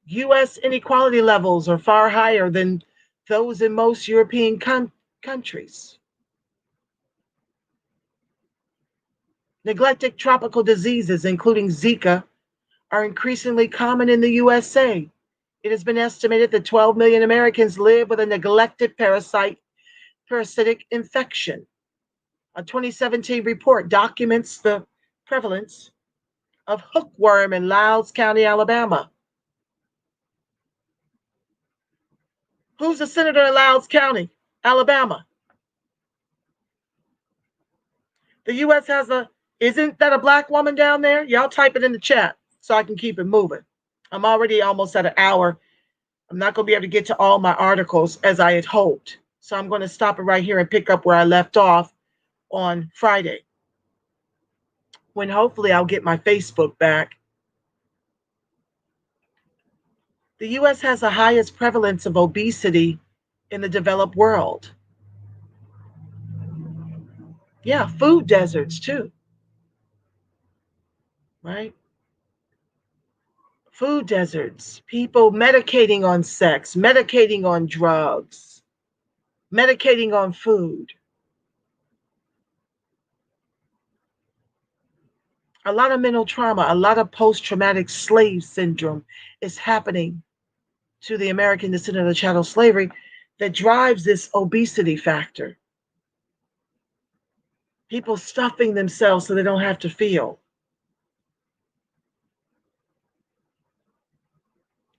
U.S. inequality levels are far higher than those in most European countries. Neglected tropical diseases, including Zika, are increasingly common in the USA. It has been estimated that 12 million Americans live with a neglected parasitic infection. A 2017 report documents the prevalence of hookworm in Loudoun County, Alabama. Who's the senator in Loudoun County, Alabama? The U.S. isn't that a black woman down there? Y'all type it in the chat so I can keep it moving. I'm already almost at an hour. I'm not going to be able to get to all my articles as I had hoped. So I'm going to stop it right here and pick up where I left off on Friday, when hopefully I'll get my Facebook back. The U.S. has the highest prevalence of obesity in the developed world. Yeah, food deserts too, right? Food deserts, people medicating on sex, medicating on drugs, medicating on food. A lot of mental trauma, a lot of post-traumatic slave syndrome is happening to the American descendant of chattel slavery that drives this obesity factor. People stuffing themselves so they don't have to feel.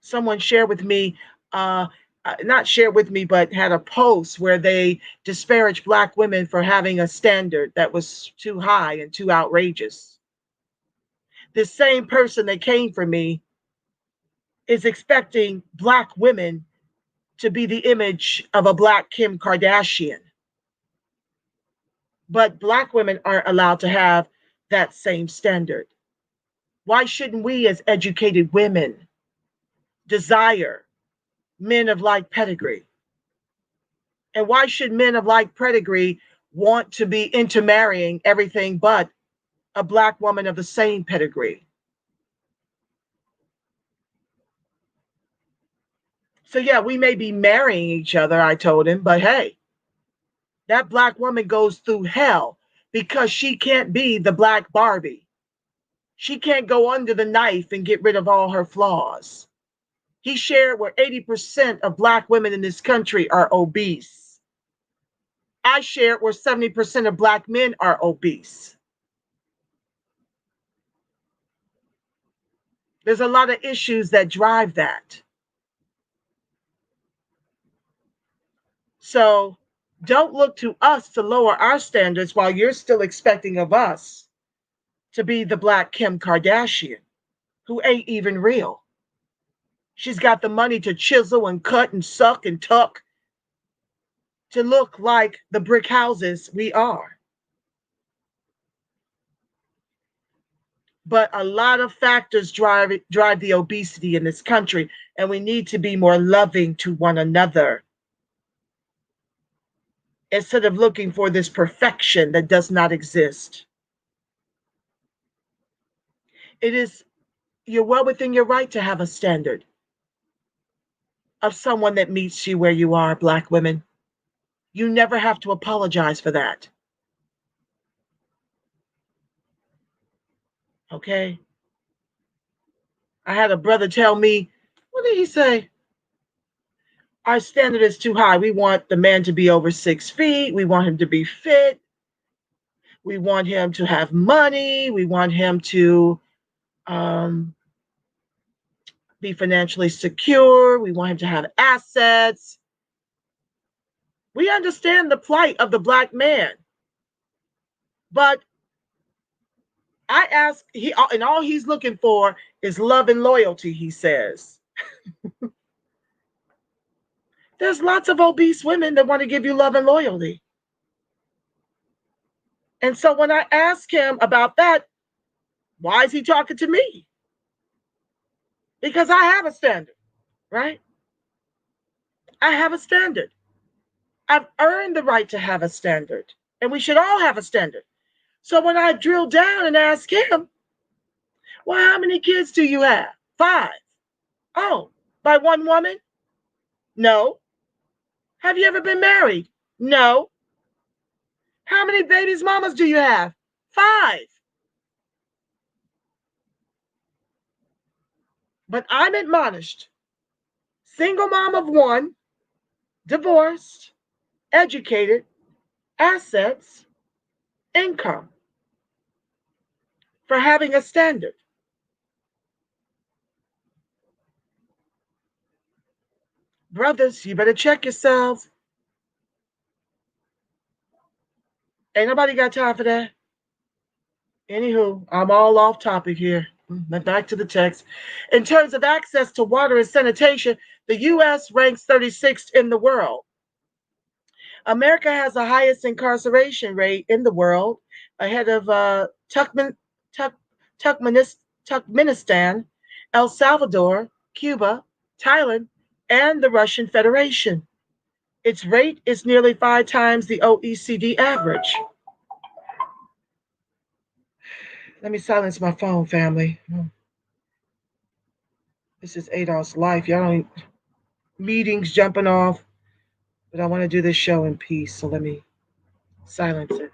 Someone shared with me, not shared with me, but had a post where they disparaged Black women for having a standard that was too high and too outrageous. This same person that came for me is expecting Black women to be the image of a Black Kim Kardashian. But Black women aren't allowed to have that same standard. Why shouldn't we, as educated women, desire men of like pedigree? And why should men of like pedigree want to be intermarrying everything but a black woman of the same pedigree? So, yeah, we may be marrying each other, I told him, but hey, that black woman goes through hell because she can't be the black Barbie. She can't go under the knife and get rid of all her flaws. He shared where 80% of black women in this country are obese. I shared where 70% of black men are obese. There's a lot of issues that drive that. So don't look to us to lower our standards while you're still expecting of us to be the black Kim Kardashian, who ain't even real. She's got the money to chisel and cut and suck and tuck to look like the brick houses we are. But a lot of factors drive the obesity in this country, and we need to be more loving to one another instead of looking for this perfection that does not exist. It is, you're well within your right to have a standard of someone that meets you where you are, black women. You never have to apologize for that. Okay? I had a brother tell me, what did he say? Our standard is too high. We want the man to be over 6 feet. We want him to be fit. We want him to have money. We want him to be financially secure. We want him to have assets. We understand the plight of the black man. But I ask, and all he's looking for is love and loyalty, he says. There's lots of obese women that want to give you love and loyalty. And so when I ask him about that, why is he talking to me? Because I have a standard, right? I have a standard. I've earned the right to have a standard. And we should all have a standard. So when I drill down and ask him, well, how many kids do you have? 5. Oh, by one woman? No. Have you ever been married? No. How many babies mamas do you have? 5. But I'm admonished. Single mom of 1, divorced, educated, assets, income, for having a standard. Brothers, you better check yourselves. Ain't nobody got time for that. Anywho, I'm all off topic here. Back to the text. In terms of access to water and sanitation, the U.S. ranks 36th in the world. America has the highest incarceration rate in the world, ahead of Turkmenistan, El Salvador, Cuba, Thailand, and the Russian Federation. Its rate is nearly 5 times the OECD average. Let me silence my phone, family. This is Adolph's life. Y'all don't meetings jumping off, but I want to do this show in peace, so let me silence it.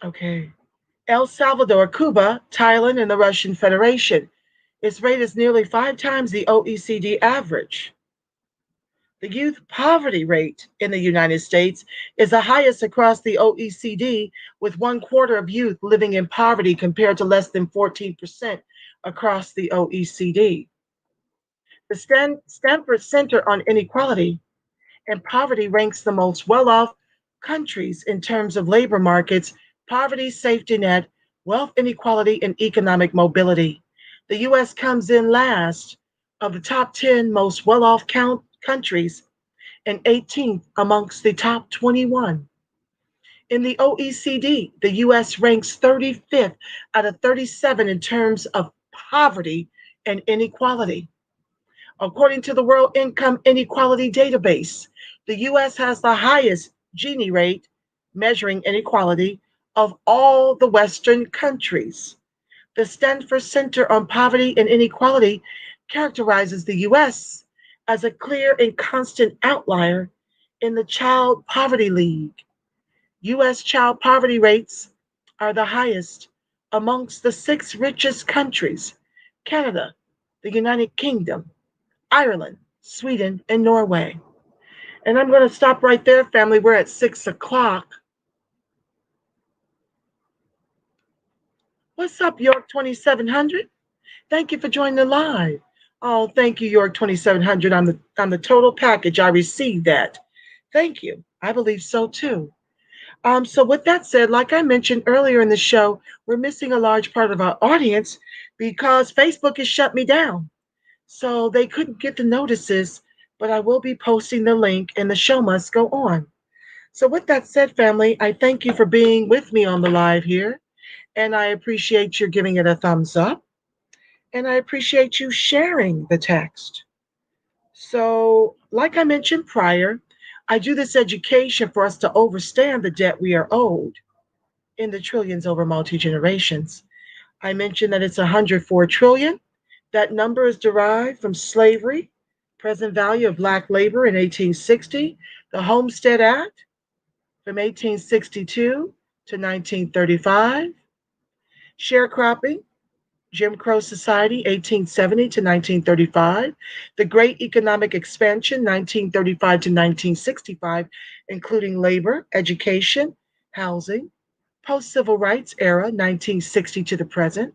Okay. El Salvador, Cuba, Thailand, and the Russian Federation. Its rate is nearly 5 times the OECD average. The youth poverty rate in the United States is the highest across the OECD, with 1/4 of youth living in poverty compared to less than 14% across the OECD. The Stanford Center on Inequality and Poverty ranks the most well-off countries in terms of labor markets, poverty, safety net, wealth inequality, and economic mobility. The U.S. comes in last of the top 10 most well-off countries and 18th amongst the top 21. In the OECD, the U.S. ranks 35th out of 37 in terms of poverty and inequality. According to the World Income Inequality Database, the U.S. has the highest Gini rate measuring inequality of all the Western countries. The Stanford Center on Poverty and Inequality characterizes the U.S. as a clear and constant outlier in the Child Poverty League. U.S. child poverty rates are the highest amongst the six richest countries: Canada, the United Kingdom, Ireland, Sweden, and Norway. And I'm going to stop right there, family. We're at 6 o'clock. What's up, York 2700? Thank you for joining the live. Oh, thank you, York 2700. On the total package. I received that. Thank you. I believe so too. So with that said, like I mentioned earlier in the show, we're missing a large part of our audience because Facebook has shut me down. So they couldn't get the notices, but I will be posting the link and the show must go on. So with that said, family, I thank you for being with me on the live here. And I appreciate you giving it a thumbs up. And I appreciate you sharing the text. So, like I mentioned prior, I do this education for us to understand the debt we are owed in the trillions over multi generations. I mentioned that it's 104 trillion. That number is derived from slavery, present value of black labor in 1860, the Homestead Act from 1862 to 1935, sharecropping, Jim Crow Society, 1870 to 1935, the Great Economic Expansion, 1935 to 1965, including labor, education, housing, post civil rights era, 1960 to the present,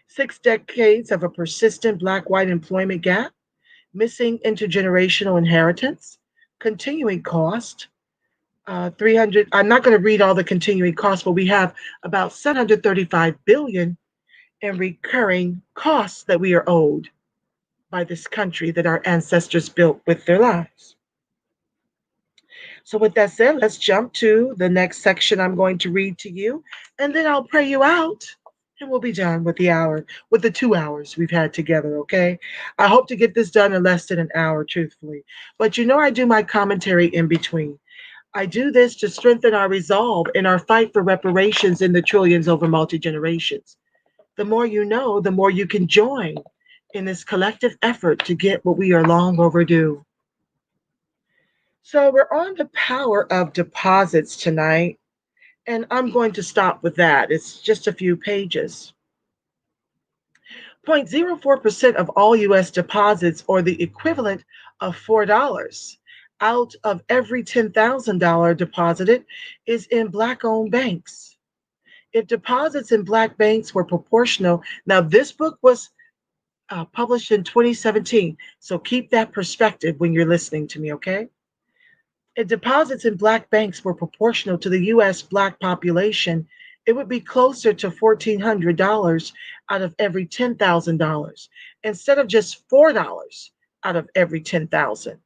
6 decades of a persistent black white employment gap, missing intergenerational inheritance, continuing cost. 300, I'm not going to read all the continuing costs, but we have about 735 billion in recurring costs that we are owed by this country that our ancestors built with their lives. So, with that said, let's jump to the next section I'm going to read to you, and then I'll pray you out, and we'll be done with with the 2 hours we've had together, okay? I hope to get this done in less than an hour, truthfully. But you know, I do my commentary in between. I do this to strengthen our resolve in our fight for reparations in the trillions over multi generations. The more you know, the more you can join in this collective effort to get what we are long overdue. So, we're on the power of deposits tonight, and I'm going to stop with that. It's just a few pages. 0.04% of all U.S. deposits, or the equivalent of $4 out of every $10,000 deposited, is in Black owned banks. If deposits in Black banks were proportional, now this book was published in 2017, so keep that perspective when you're listening to me, okay? If deposits in Black banks were proportional to the U.S. Black population, it would be closer to $1,400 out of every $10,000 instead of just $4 out of every 10,000.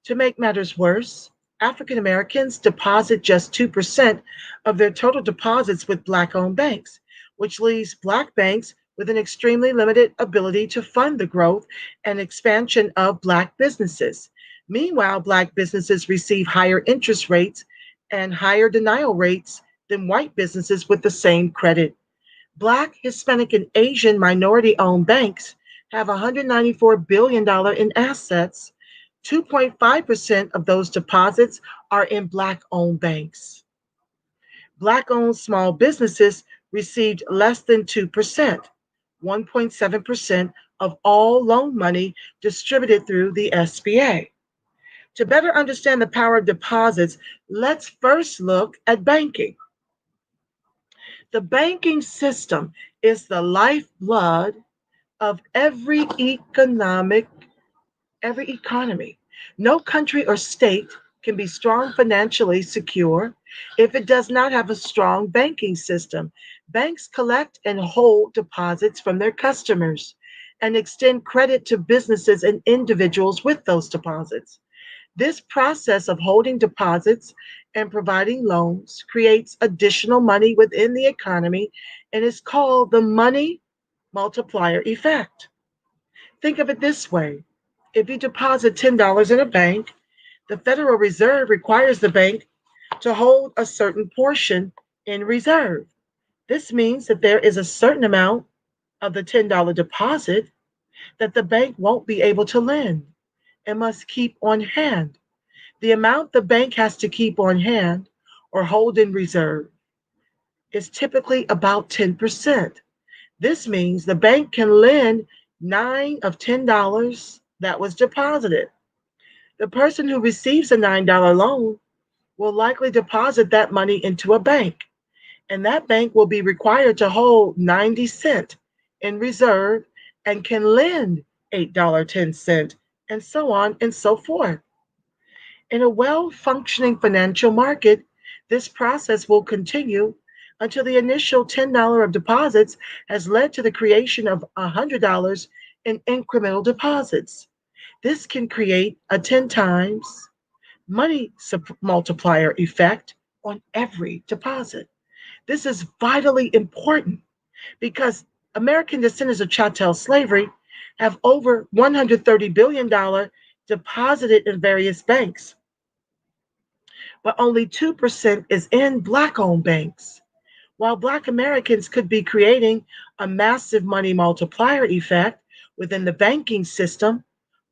To make matters worse, African Americans deposit just 2% of their total deposits with Black owned banks, which leaves Black banks with an extremely limited ability to fund the growth and expansion of Black businesses. Meanwhile, Black businesses receive higher interest rates and higher denial rates than white businesses with the same credit. Black, Hispanic, and Asian minority owned banks have $194 billion in assets. 2.5% of those deposits are in Black owned banks. Black owned small businesses received less than 2%, 1.7% of all loan money distributed through the SBA. To better understand the power of deposits, let's first look at banking. The banking system is the lifeblood of every economy. No country or state can be strong financially secure if it does not have a strong banking system. Banks collect and hold deposits from their customers and extend credit to businesses and individuals with those deposits. This process of holding deposits and providing loans creates additional money within the economy and is called the money multiplier effect. Think of it this way: If you deposit $10 in a bank, the Federal Reserve requires the bank to hold a certain portion in reserve. This means that there is a certain amount of the $10 deposit that the bank won't be able to lend and must keep on hand. The amount the bank has to keep on hand or hold in reserve is typically about 10%. This means the bank can lend 9 of $10 that was deposited. The person who receives a $9 loan will likely deposit that money into a bank, and that bank will be required to hold 90 cents in reserve and can lend $8.10, and so on and so forth. In a well functioning financial market, this process will continue until the initial $10 of deposits has led to the creation of $100 in incremental deposits. This can create a 10 times money multiplier effect on every deposit. This is vitally important because American descendants of chattel slavery have over $130 billion deposited in various banks, but only 2% is in Black owned banks. While Black Americans could be creating a massive money multiplier effect within the banking system,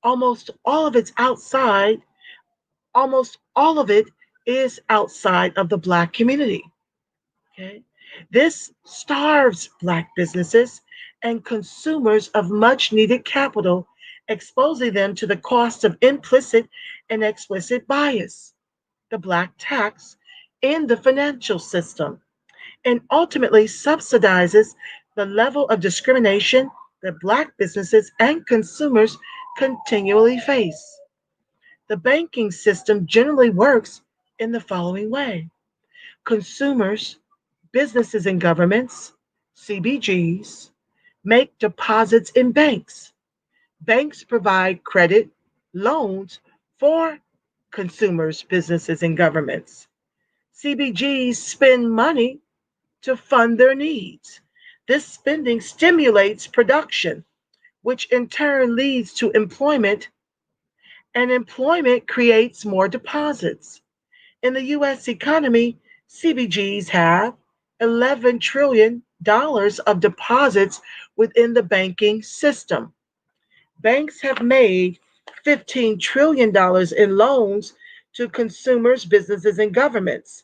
almost all of it's outside, almost all of it is outside of the Black community. Okay? This starves Black businesses and consumers of much needed capital, exposing them to the cost of implicit and explicit bias, the Black tax, in the financial system, and ultimately subsidizes the level of discrimination that Black businesses and consumers continually face. The banking system generally works in the following way: consumers, businesses, and governments, CBGs, make deposits in banks. Banks provide credit, loans for consumers, businesses, and governments. CBGs spend money to fund their needs. This spending stimulates production, which in turn leads to employment, and employment creates more deposits. In the US economy, CBGs have $11 trillion of deposits within the banking system. Banks have made $15 trillion in loans to consumers, businesses, and governments.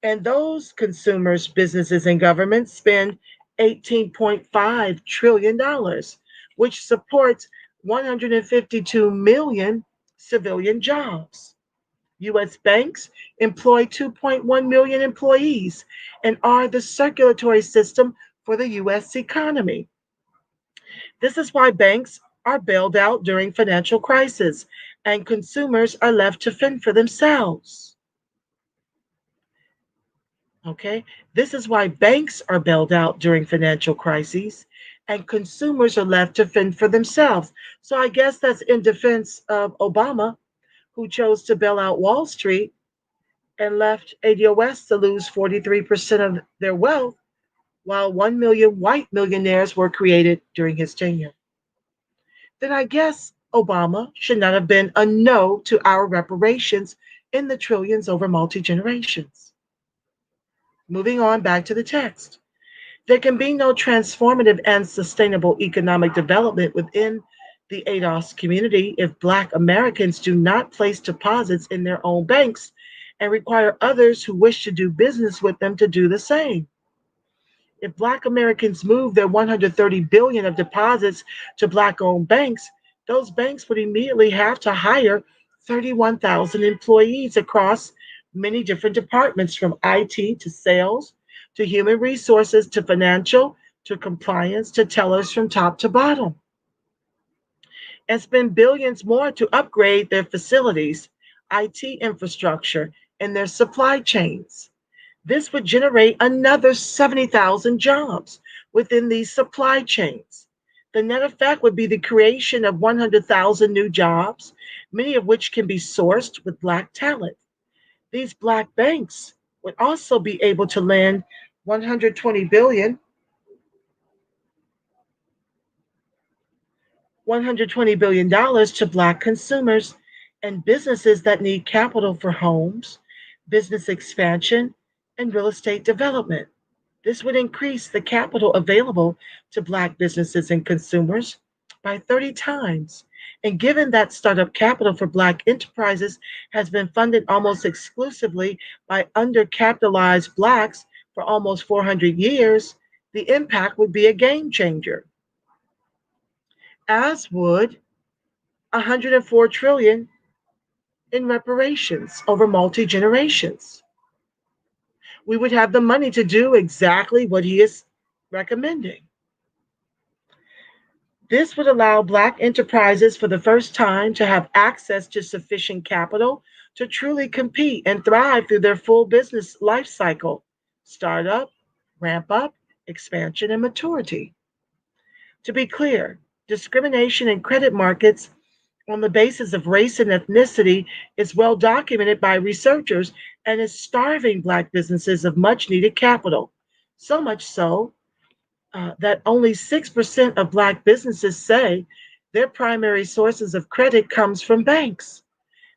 And those consumers, businesses, and governments spend $18.5 trillion, which supports 152 million civilian jobs. U.S. banks employ 2.1 million employees and are the circulatory system for the U.S. economy. This is why banks are bailed out during financial crisis and consumers are left to fend for themselves. Okay? This is why banks are bailed out during financial crises and consumers are left to fend for themselves. So I guess that's in defense of Obama, who chose to bail out Wall Street and left ADOS to lose 43% of their wealth, while 1 million white millionaires were created during his tenure. Then I guess Obama should not have been a no to our reparations in the trillions over multi generations. Moving on back to the text. There can be no transformative and sustainable economic development within the ADOS community if Black Americans do not place deposits in their own banks and require others who wish to do business with them to do the same. If Black Americans move their 130 billion of deposits to Black owned banks, those banks would immediately have to hire 31,000 employees across many different departments, from IT to sales to human resources to financial to compliance to tellers, from top to bottom, and spend billions more to upgrade their facilities, IT infrastructure, and their supply chains. This would generate another 70,000 jobs within these supply chains. The net effect would be the creation of 100,000 new jobs, many of which can be sourced with Black talent. These Black banks would also be able to lend 120 billion $120 billion to Black consumers and businesses that need capital for homes, business expansion, and real estate development. This would increase the capital available to Black businesses and consumers by 30 times. And given that startup capital for Black enterprises has been funded almost exclusively by undercapitalized Blacks for almost 400 years, the impact would be a game changer, as would 104 trillion in reparations over multi generations. We would have the money to do exactly what he is recommending. This would allow Black enterprises for the first time to have access to sufficient capital to truly compete and thrive through their full business life cycle: startup, ramp up, expansion, and maturity. To be clear, discrimination in credit markets on the basis of race and ethnicity is well documented by researchers and is starving Black businesses of much needed capital. So much so that only 6% of Black businesses say their primary sources of credit comes from banks.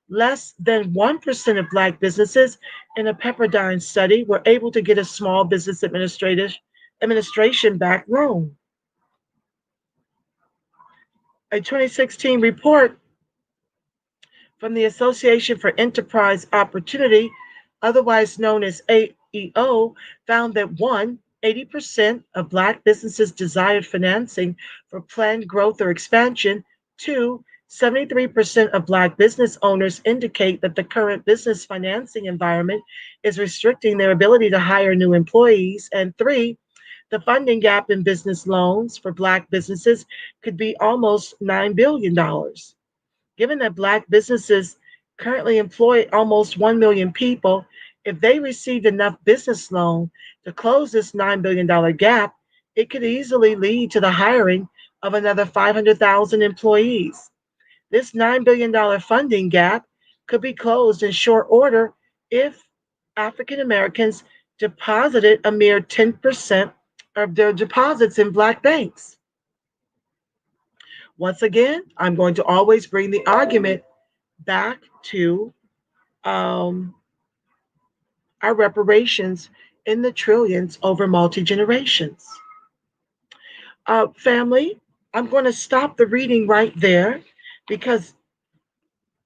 Less than 1% of Black businesses in a Pepperdine study were able to get a small business administration backed loan. A 2016 report from the Association for Enterprise Opportunity, otherwise known as AEO, found that 80% of Black businesses desired financing for planned growth or expansion. 2, 73% of Black business owners indicate that the current business financing environment is restricting their ability to hire new employees. And 3, the funding gap in business loans for Black businesses could be almost $9 billion. Given that Black businesses currently employ almost 1 million people, if they received enough business loan to close this $9 billion gap, it could easily lead to the hiring of another 500,000 employees. This $9 billion funding gap could be closed in short order if African Americans deposited a mere 10% of their deposits in Black banks. Once again, I'm going to always bring the argument back to um, our reparations in the trillions over multi generations. Family, I'm going to stop the reading right there because,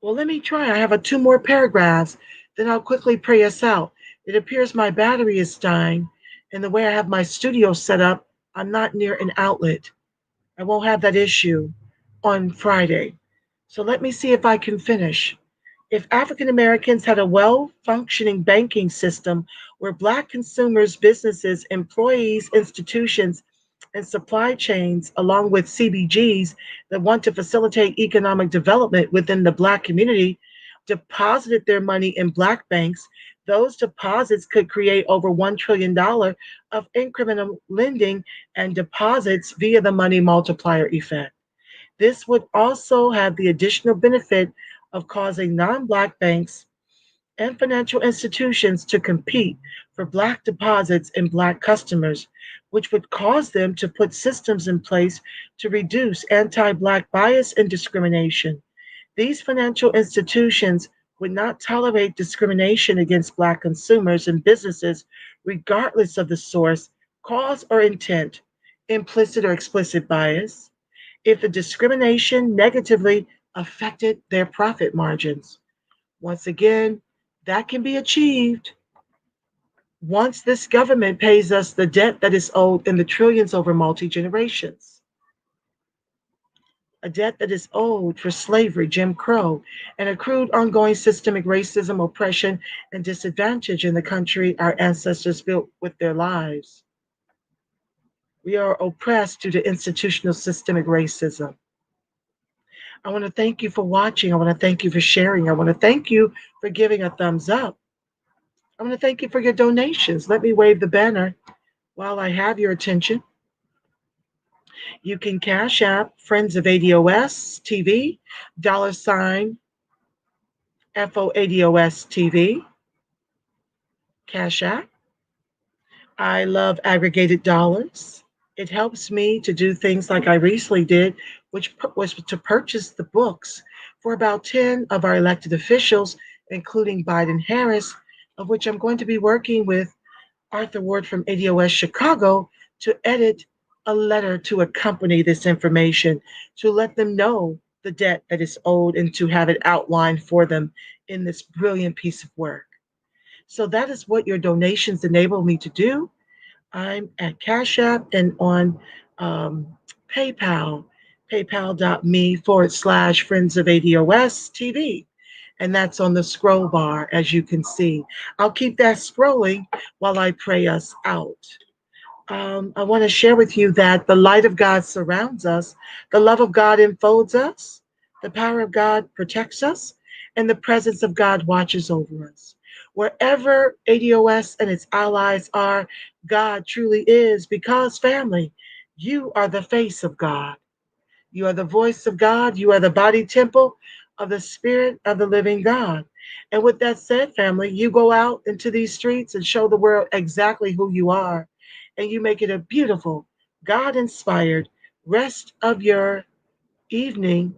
well, let me try. I have 2 more paragraphs, then I'll quickly pray us out. It appears my battery is dying, and the way I have my studio set up, I'm not near an outlet. I won't have that issue on Friday. So let me see if I can finish. If African Americans had a well functioning banking system where Black consumers, businesses, employees, institutions, and supply chains, along with CBGs that want to facilitate economic development within the Black community, deposited their money in Black banks, those deposits could create over $1 trillion of incremental lending and deposits via the money multiplier effect. This would also have the additional benefit of causing non Black banks and financial institutions to compete for Black deposits and Black customers, which would cause them to put systems in place to reduce anti Black bias and discrimination. These financial institutions would not tolerate discrimination against Black consumers and businesses, regardless of the source, cause, or intent, implicit or explicit bias, if the discrimination negatively affected their profit margins. Once again, that can be achieved once this government pays us the debt that is owed in the trillions over multi generations. A debt that is owed for slavery, Jim Crow, and accrued ongoing systemic racism, oppression, and disadvantage in the country our ancestors built with their lives. We are oppressed due to institutional systemic racism. I want to thank you for watching. I want to thank you for sharing. I want to thank you for giving a thumbs up. I want to thank you for your donations. Let me wave the banner while I have your attention. You can Cash App Friends of ADOS TV, $ FOADOS TV, Cash App. I love aggregated dollars. It helps me to do things like I recently did was to purchase the books for about 10 of our elected officials, including Biden Harris, of which I'm going to be working with Arthur Ward from ADOS Chicago to edit a letter to accompany this information to let them know the debt that is owed and to have it outlined for them in this brilliant piece of work. So that is what your donations enable me to do. I'm at Cash App and on PayPal, paypal.me/ Friends of ADOS TV. And that's on the scroll bar, as you can see. I'll keep that scrolling while I pray us out. I want to share with you that the light of God surrounds us, the love of God enfolds us, the power of God protects us, and the presence of God watches over us. Wherever ADOS and its allies are, God truly is, because family, you are the face of God. You are the voice of God. You are the body temple of the Spirit of the living God. And with that said, family, you go out into these streets and show the world exactly who you are. And you make it a beautiful, God inspired rest of your evening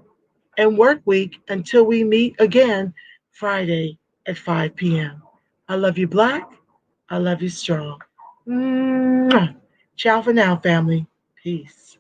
and work week until we meet again Friday at 5 p.m. I love you, Black. I love you, strong. Mwah. Ciao for now, family. Peace.